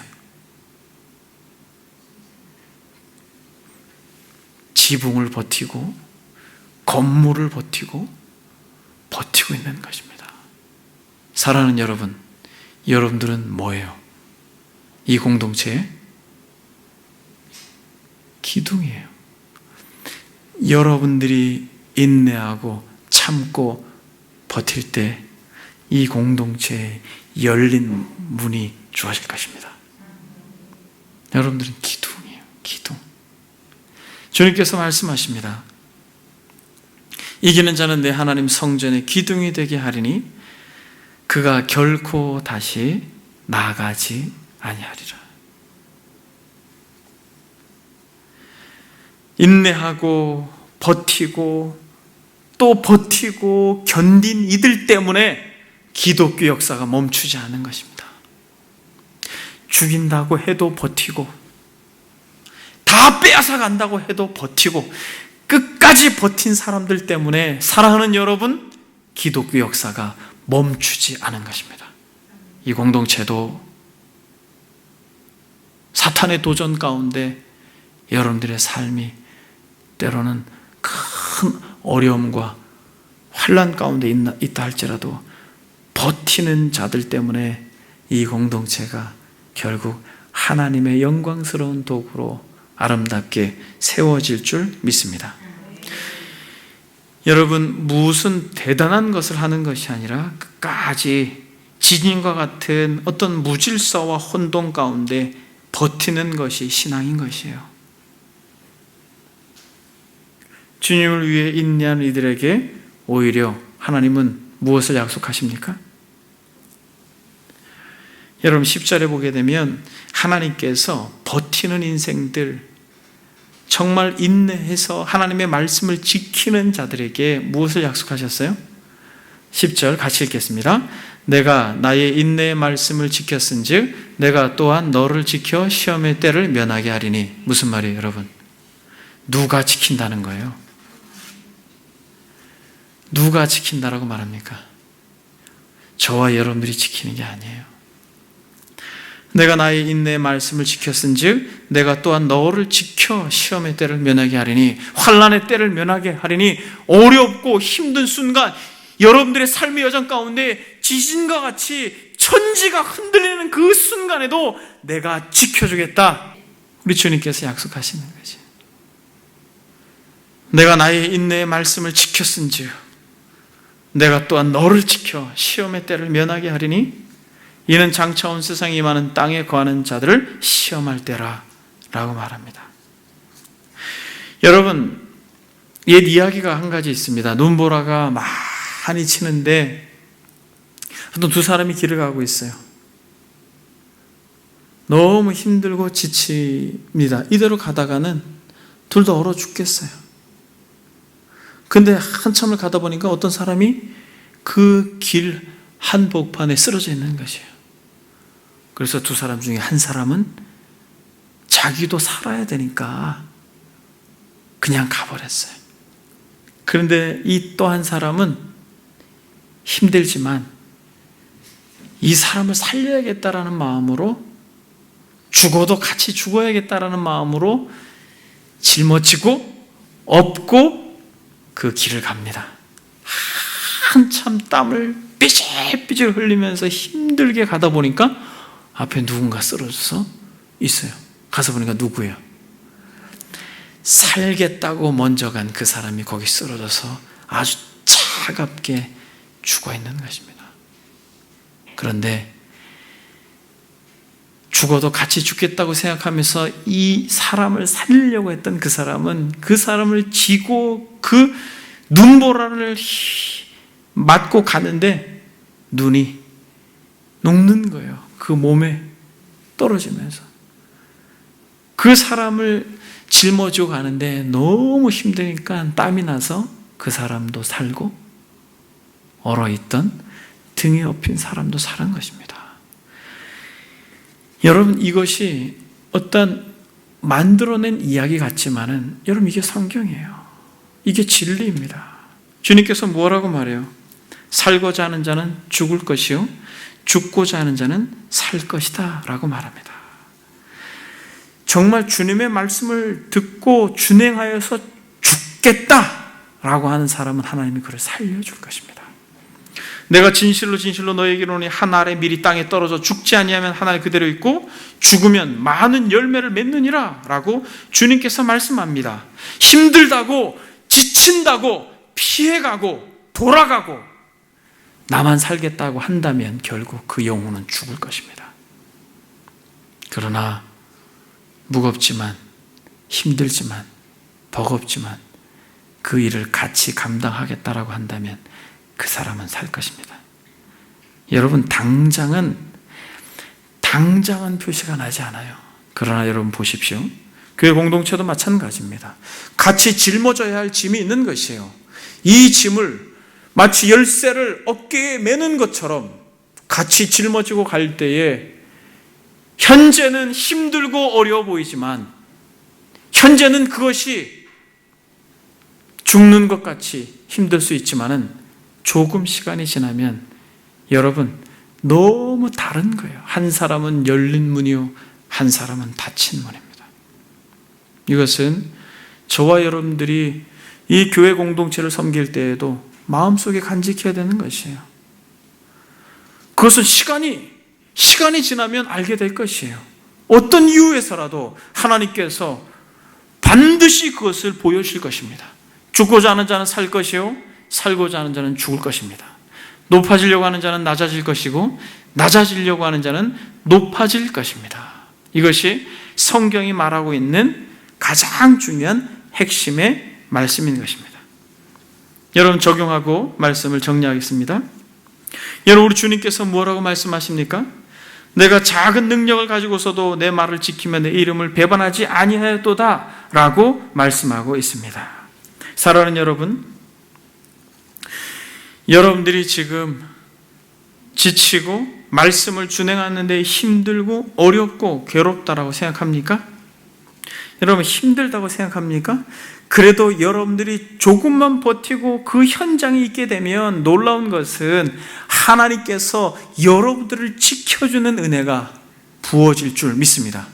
지붕을 버티고 건물을 버티고 있는 것입니다. 사랑하는 여러분, 여러분들은 뭐예요? 이 공동체의 기둥이에요. 여러분들이 인내하고 참고 버틸 때 이 공동체에 열린 문이 주어질 것입니다. 여러분들은 기둥이에요. 기둥. 주님께서 말씀하십니다. 이기는 자는 내 하나님 성전의 기둥이 되게 하리니 그가 결코 다시 나가지 아니하리라. 인내하고 버티고 또 버티고 견딘 이들 때문에 기독교 역사가 멈추지 않은 것입니다. 죽인다고 해도 버티고, 다 빼앗아 간다고 해도 버티고, 끝까지 버틴 사람들 때문에, 사랑하는 여러분, 기독교 역사가 멈추지 않은 것입니다. 이 공동체도 사탄의 도전 가운데 여러분들의 삶이 때로는 큰 어려움과 환난 가운데 있다 할지라도 버티는 자들 때문에 이 공동체가 결국 하나님의 영광스러운 도구로 아름답게 세워질 줄 믿습니다. 여러분, 무슨 대단한 것을 하는 것이 아니라 끝까지 지진과 같은 어떤 무질서와 혼돈 가운데 버티는 것이 신앙인 것이에요. 주님을 위해 인내하는 이들에게 오히려 하나님은 무엇을 약속하십니까? 여러분 10절에 보게 되면 하나님께서 버티는 인생들, 정말 인내해서 하나님의 말씀을 지키는 자들에게 무엇을 약속하셨어요? 10절 같이 읽겠습니다. 내가 나의 인내의 말씀을 지켰은즉 내가 또한 너를 지켜 시험의 때를 면하게 하리니. 무슨 말이에요, 여러분? 누가 지킨다는 거예요? 누가 지킨다라고 말합니까? 저와 여러분들이 지키는 게 아니에요. 내가 나의 인내의 말씀을 지켰은즉 내가 또한 너를 지켜 시험의 때를 면하게 하리니. 환난의 때를 면하게 하리니. 어렵고 힘든 순간, 여러분들의 삶의 여정 가운데 지진과 같이 천지가 흔들리는 그 순간에도 내가 지켜주겠다. 우리 주님께서 약속하시는 거지. 내가 나의 인내의 말씀을 지켰은즉 내가 또한 너를 지켜 시험의 때를 면하게 하리니. 이는 장차 온 세상에 임하는 땅에 거하는 자들을 시험할 때라 라고 말합니다. 여러분, 옛 이야기가 한 가지 있습니다. 눈보라가 많이 치는데 어떤 두 사람이 길을 가고 있어요. 너무 힘들고 지칩니다. 이대로 가다가는 둘 다 얼어 죽겠어요. 근데 한참을 가다 보니까 어떤 사람이 그 길 한복판에 쓰러져 있는 것이에요. 그래서 두 사람 중에 한 사람은 자기도 살아야 되니까 그냥 가버렸어요. 그런데 이 또 한 사람은 힘들지만 이 사람을 살려야겠다라는 마음으로, 죽어도 같이 죽어야겠다라는 마음으로 짊어지고 업고 그 길을 갑니다. 한참 땀을 삐질삐질 흘리면서 힘들게 가다 보니까 앞에 누군가 쓰러져서 있어요. 가서 보니까 누구예요? 살겠다고 먼저 간 그 사람이 거기 쓰러져서 아주 차갑게 죽어 있는 것입니다. 그런데 죽어도 같이 죽겠다고 생각하면서 이 사람을 살리려고 했던 그 사람은 그 사람을 쥐고 그 눈보라를 맞고 가는데 눈이 녹는 거예요. 그 몸에 떨어지면서. 그 사람을 짊어지고 가는데 너무 힘드니까 땀이 나서 그 사람도 살고 얼어있던 등에 업힌 사람도 사는 것입니다. 여러분, 이것이 어떤 만들어낸 이야기 같지만은 여러분, 이게 성경이에요. 이게 진리입니다. 주님께서 뭐라고 말해요? 살고자 하는 자는 죽을 것이요 죽고자 하는 자는 살 것이다 라고 말합니다. 정말 주님의 말씀을 듣고 준행하여서 죽겠다라고 하는 사람은 하나님이 그를 살려줄 것입니다. 내가 진실로 진실로 너에게 이르노니 한 알의 밀이 땅에 떨어져 죽지 아니하면 한 알 그대로 있고 죽으면 많은 열매를 맺느니라 라고 주님께서 말씀합니다. 힘들다고 지친다고 피해가고 돌아가고 나만 살겠다고 한다면 결국 그 영혼은 죽을 것입니다. 그러나 무겁지만 힘들지만 버겁지만 그 일을 같이 감당하겠다라고 한다면 그 사람은 살 것입니다. 여러분, 당장은 표시가 나지 않아요. 그러나 여러분 보십시오. 교회 공동체도 마찬가지입니다. 같이 짊어져야 할 짐이 있는 것이에요. 이 짐을 마치 열쇠를 어깨에 매는 것처럼 같이 짊어지고 갈 때에 현재는 힘들고 어려워 보이지만, 현재는 그것이 죽는 것 같이 힘들 수 있지만은 조금 시간이 지나면 여러분 너무 다른 거예요. 한 사람은 열린 문이요 한 사람은 닫힌 문입니다. 이것은 저와 여러분들이 이 교회 공동체를 섬길 때에도 마음속에 간직해야 되는 것이에요. 그것은 시간이 지나면 알게 될 것이에요. 어떤 이유에서라도 하나님께서 반드시 그것을 보여주실 것입니다. 죽고자 하는 자는 살 것이요 살고자 하는 자는 죽을 것입니다. 높아지려고 하는 자는 낮아질 것이고 낮아지려고 하는 자는 높아질 것입니다. 이것이 성경이 말하고 있는 가장 중요한 핵심의 말씀인 것입니다. 여러분, 적용하고 말씀을 정리하겠습니다. 여러분, 우리 주님께서 뭐라고 말씀하십니까? 내가 작은 능력을 가지고서도 내 말을 지키며 내 이름을 배반하지 아니하였도다 라고 말씀하고 있습니다. 사랑하는 여러분, 여러분들이 지금 지치고 말씀을 준행하는 데 힘들고 어렵고 괴롭다라고 생각합니까? 여러분, 힘들다고 생각합니까? 그래도 여러분들이 조금만 버티고 그 현장에 있게 되면 놀라운 것은 하나님께서 여러분들을 지켜주는 은혜가 부어질 줄 믿습니다.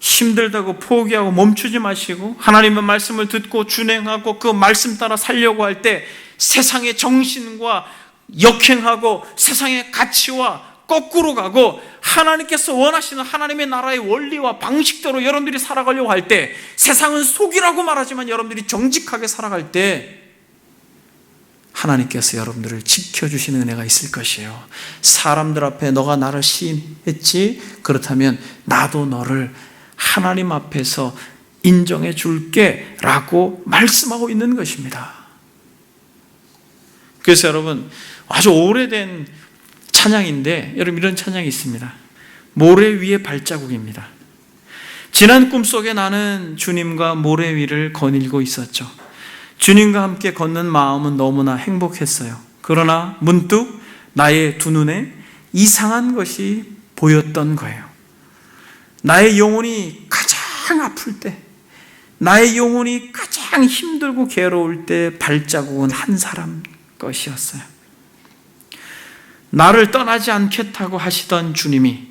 힘들다고 포기하고 멈추지 마시고 하나님의 말씀을 듣고 준행하고 그 말씀 따라 살려고 할 때 세상의 정신과 역행하고 세상의 가치와 거꾸로 가고 하나님께서 원하시는 하나님의 나라의 원리와 방식대로 여러분들이 살아가려고 할 때, 세상은 속이라고 말하지만 여러분들이 정직하게 살아갈 때 하나님께서 여러분들을 지켜주시는 은혜가 있을 것이에요. 사람들 앞에 너가 나를 시인했지? 그렇다면 나도 너를 하나님 앞에서 인정해 줄게 라고 말씀하고 있는 것입니다. 그래서 여러분, 아주 오래된 찬양인데, 여러분, 이런 찬양이 있습니다. 모래 위의 발자국입니다. 지난 꿈속에 나는 주님과 모래 위를 거닐고 있었죠. 주님과 함께 걷는 마음은 너무나 행복했어요. 그러나 문득 나의 두 눈에 이상한 것이 보였던 거예요. 나의 영혼이 가장 아플 때, 나의 영혼이 가장 힘들고 괴로울 때 발자국은 한 사람 것이었어요. 나를 떠나지 않겠다고 하시던 주님이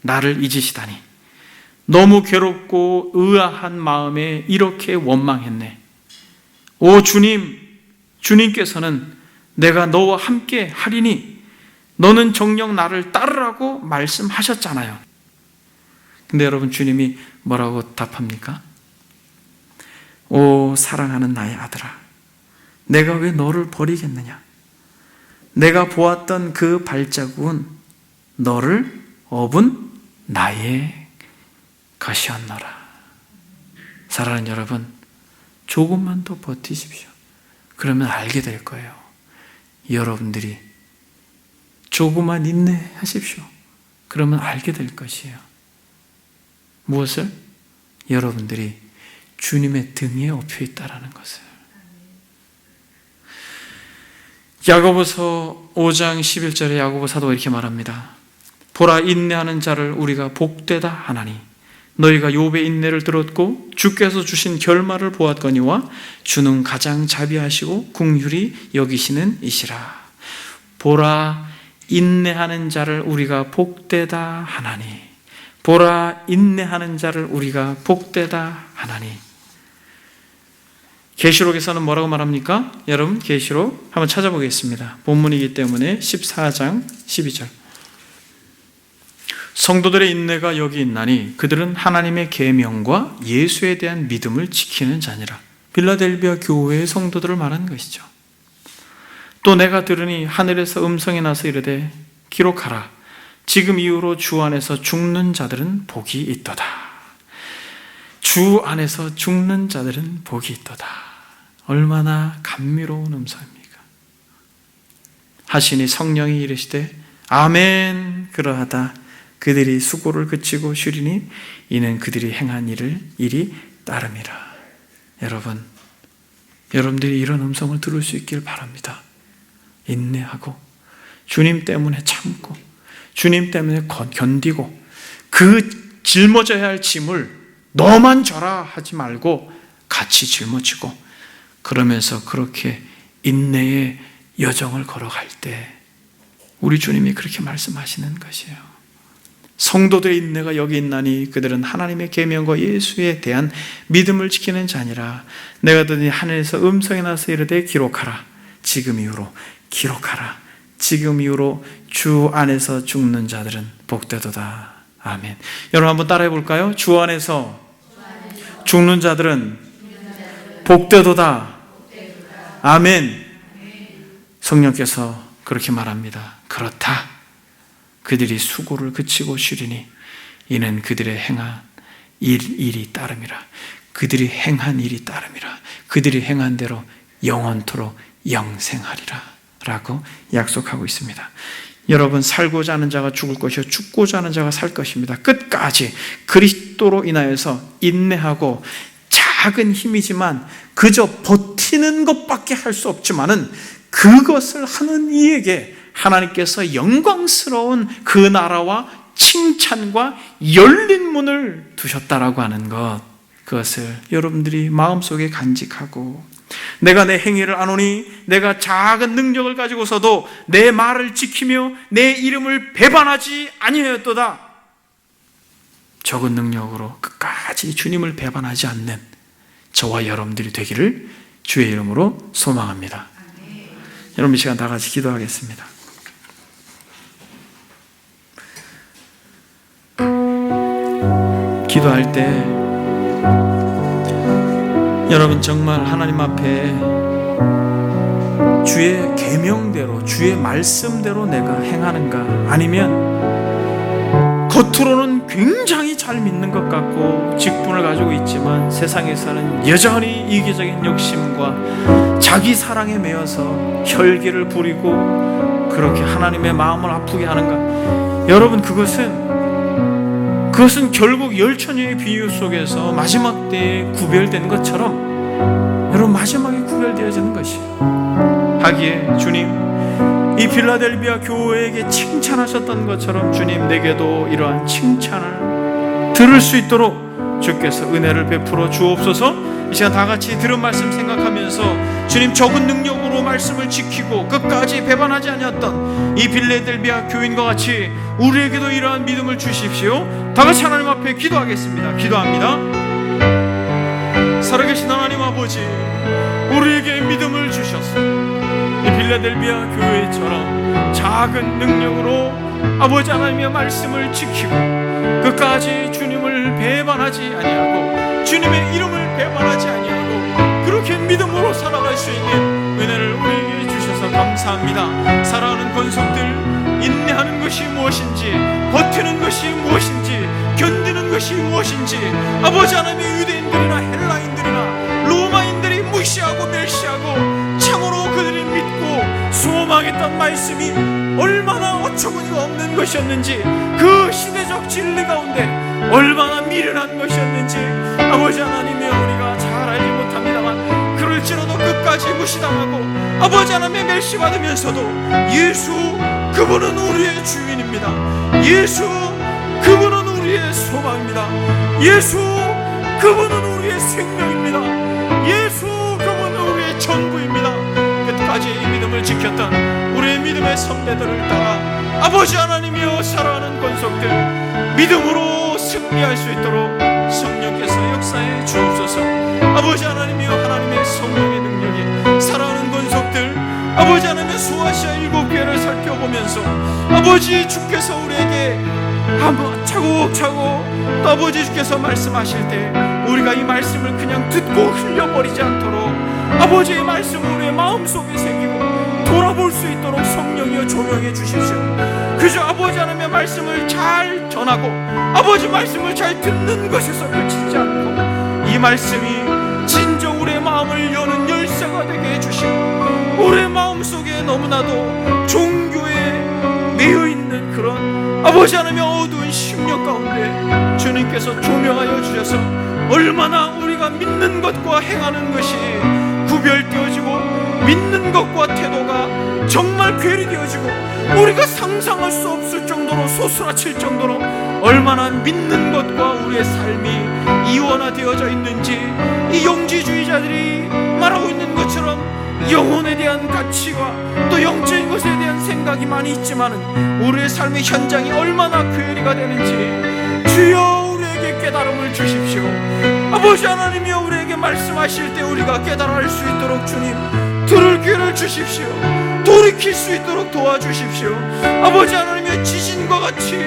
나를 잊으시다니 너무 괴롭고 의아한 마음에 이렇게 원망했네. 오 주님, 주님께서는 내가 너와 함께 하리니 너는 정녕 나를 따르라고 말씀하셨잖아요. 근데 여러분, 주님이 뭐라고 답합니까? 오 사랑하는 나의 아들아, 내가 왜 너를 버리겠느냐? 내가 보았던 그 발자국은 너를 업은 나의 것이었노라. 사랑하는 여러분, 조금만 더 버티십시오. 그러면 알게 될 거예요. 여러분들이 조금만 인내하십시오. 그러면 알게 될 것이에요. 무엇을? 여러분들이 주님의 등에 업혀 있다라는 것을. 야고보서 5장 11절에 야고보 사도가 이렇게 말합니다. 보라, 인내하는 자를 우리가 복되다 하나니 너희가 욥의 인내를 들었고 주께서 주신 결말을 보았거니와 주는 가장 자비하시고 긍휼히 여기시는 이시라. 보라, 인내하는 자를 우리가 복되다 하나니. 보라, 인내하는 자를 우리가 복되다 하나니. 계시록에서는 뭐라고 말합니까? 여러분, 계시록 한번 찾아보겠습니다. 본문이기 때문에 14장 12절. 성도들의 인내가 여기 있나니 그들은 하나님의 계명과 예수에 대한 믿음을 지키는 자니라. 빌라델비아 교회의 성도들을 말하는 것이죠. 또 내가 들으니 하늘에서 음성이 나서 이르되 기록하라. 지금 이후로 주 안에서 죽는 자들은 복이 있도다. 주 안에서 죽는 자들은 복이 있도다. 얼마나 감미로운 음성입니까? 하시니 성령이 이르시되 아멘 그러하다. 그들이 수고를 그치고 쉬리니 이는 그들이 행한 일이 따름이라. 여러분들이 이런 음성을 들을 수 있길 바랍니다. 인내하고 주님 때문에 참고 주님 때문에 견디고 그 짊어져야 할 짐을 너만 져라 하지 말고 같이 짊어지고, 그러면서 그렇게 인내의 여정을 걸어갈 때 우리 주님이 그렇게 말씀하시는 것이에요. 성도들의 인내가 여기 있나니 그들은 하나님의 계명과 예수에 대한 믿음을 지키는 자니라. 내가 듣니 하늘에서 음성이 나서 이르되 기록하라. 지금 이후로 기록하라. 지금 이후로 주 안에서 죽는 자들은 복되도다. 아멘. 여러분 한번 따라해 볼까요? 주 안에서 죽는 자들은 복되도다. 아멘. 성령께서 그렇게 말합니다. 그렇다. 그들이 수고를 그치고 쉬리니 이는 그들의 행한 일이 따름이라. 그들이 행한 일이 따름이라. 그들이 행한 대로 영원토록 영생하리라 라고 약속하고 있습니다. 여러분, 살고자 하는 자가 죽을 것이요 죽고자 하는 자가 살 것입니다. 끝까지 그리스도로 인하여서 인내하고, 작은 힘이지만 그저 버티는 것밖에 할 수 없지만은 그것을 하는 이에게 하나님께서 영광스러운 그 나라와 칭찬과 열린 문을 두셨다라고 하는 것, 그것을 여러분들이 마음속에 간직하고, 내가 내 행위를 아노니 내가 작은 능력을 가지고서도 내 말을 지키며 내 이름을 배반하지 아니하였도다. 적은 능력으로 끝까지 주님을 배반하지 않는 저와 여러분들이 되기를 주의 이름으로 소망합니다. 여러분, 이 시간 다 같이 기도하겠습니다. 기도할 때 여러분, 정말 하나님 앞에 주의 계명대로, 주의 말씀대로 내가 행하는가, 아니면 겉으로는 굉장히 잘 믿는 것 같고 직분을 가지고 있지만 세상에서는 여전히 이기적인 욕심과 자기 사랑에 매여서 혈기를 부리고 그렇게 하나님의 마음을 아프게 하는가. 여러분, 그것은 결국 열처녀의 비유 속에서 마지막 때에 구별된 것처럼 여러분, 마지막에 구별되어지는 것이에요. 하기에 주님, 이 빌라델비아 교회에게 칭찬하셨던 것처럼 주님, 내게도 이러한 칭찬을 들을 수 있도록 주께서 은혜를 베풀어 주옵소서. 이 시간 다 같이 들은 말씀 생각하면서 주님, 적은 능력으로 말씀을 지키고 끝까지 배반하지 아니었던 이 빌라델비아 교인과 같이 우리에게도 이러한 믿음을 주십시오. 다 같이 하나님 앞에 기도하겠습니다. 기도합니다. 살아계신 하나님 아버지, 우리에게 믿음을 주셔서 이 빌라델비아 교회처럼 작은 능력으로 아버지 하나님의 말씀을 지키고 끝까지 주님을 배반하지 아니하고 주님의 이름을 배반하지 아니하고 그렇게 믿음으로 살아갈 수 있는 은혜를 우리에게 주셔서 감사합니다. 사랑하는 권속들, 인내하는 것이 무엇인지, 버티는 것이 무엇인지, 견디는 것이 무엇인지 아버지 하나님의 유대인들이나 헬라인들이나 로마인들이 무시하고 멸시하고 참으로 그들이 믿고 소망했던 말씀이 얼마나 어처구니가 없는 것이었는지, 그 시대적 진리 가운데 얼마나 미련한 것이었는지 아버지 하나님이여, 우리가 잘 알지 못합니다만 그럴지라도 끝까지 무시당하고 아버지 하나님의 멸시받으면서도 예수 그분은 우리의 주인입니다. 예수 그분은 우리의 소망입니다. 예수 그분은 우리의 생명입니다. 예수 그분은 우리의 전부입니다. 끝까지 이 믿음을 지켰던 우리의 믿음의 선배들을 따라 아버지 하나님이여, 사랑하는 권속들 믿음으로 승리할 수 있도록 성령께서 역사해 주옵소서. 아버지 하나님이여, 하나님의 성령의 능력이 사랑하는 권속들 아버지 하나님의 소아시아 7교회를 살펴보면서 아버지 주께서 우리에게 차곡차곡 또 아버지 주께서 말씀하실 때 우리가 이 말씀을 그냥 듣고 흘려버리지 않도록 아버지의 말씀을 우리의 마음속에 새기고 돌아볼 수 있도록 성령이여 조명해 주십시오. 그저 아버지 하나님의 말씀을 잘 전하고 아버지 말씀을 잘 듣는 것에서 그치지 않고 이 말씀이 진정 우리의 마음을 여는 열쇠가 되게 해주시고 우리의 마음속에 너무나도 종교에 매여있는 그런 아버지 하나님의 어두운 심령 가운데 주님께서 조명하여 주셔서 얼마나 우리가 믿는 것과 행하는 것이 구별되어지고 믿는 것과 태도가 정말 괴리되어지고 우리가 상상할 수 없을 정도로 소스라칠 정도로 얼마나 믿는 것과 우리의 삶이 이원화되어져 있는지 이 영지주의자들이 말하고 있는 것처럼 영혼에 대한 가치와 또 영적인 것에 대한 생각이 많이 있지만 우리의 삶의 현장이 얼마나 괴리가 되는지 주여 우리에게 깨달음을 주십시오. 아버지 하나님이여, 우리에게 말씀하실 때 우리가 깨달을 수 있도록 주님 들을 귀를 주십시오. 돌이킬 수 있도록 도와주십시오. 아버지 하나님의 지진과 같이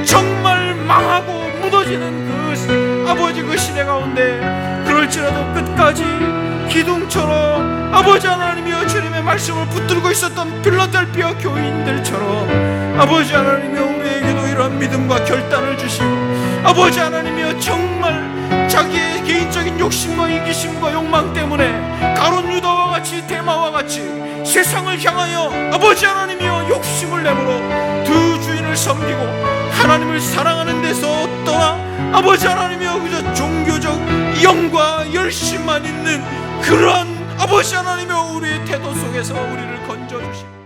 정말 망하고 무너지는 그 아버지 그 시대 가운데 그럴지라도 끝까지 기둥처럼 아버지 하나님이여 주님의 말씀을 붙들고 있었던 빌라델비아 교인들처럼 아버지 하나님이여 우리에게도 이러한 믿음과 결단을 주시고 아버지 하나님이여 정말 자기의 개인적인 욕심과 이기심과 욕망 때문에 가룟 유다와 같이 데마와 같이 세상을 향하여 아버지 하나님이여 욕심을 내므로 두 주인을 섬기고 하나님을 사랑하는 데서 떠나 아버지 하나님이여 그저 종교적 영과 열심만 있는 그러한 아버지 하나님이여 우리의 태도 속에서 우리를 건져주시고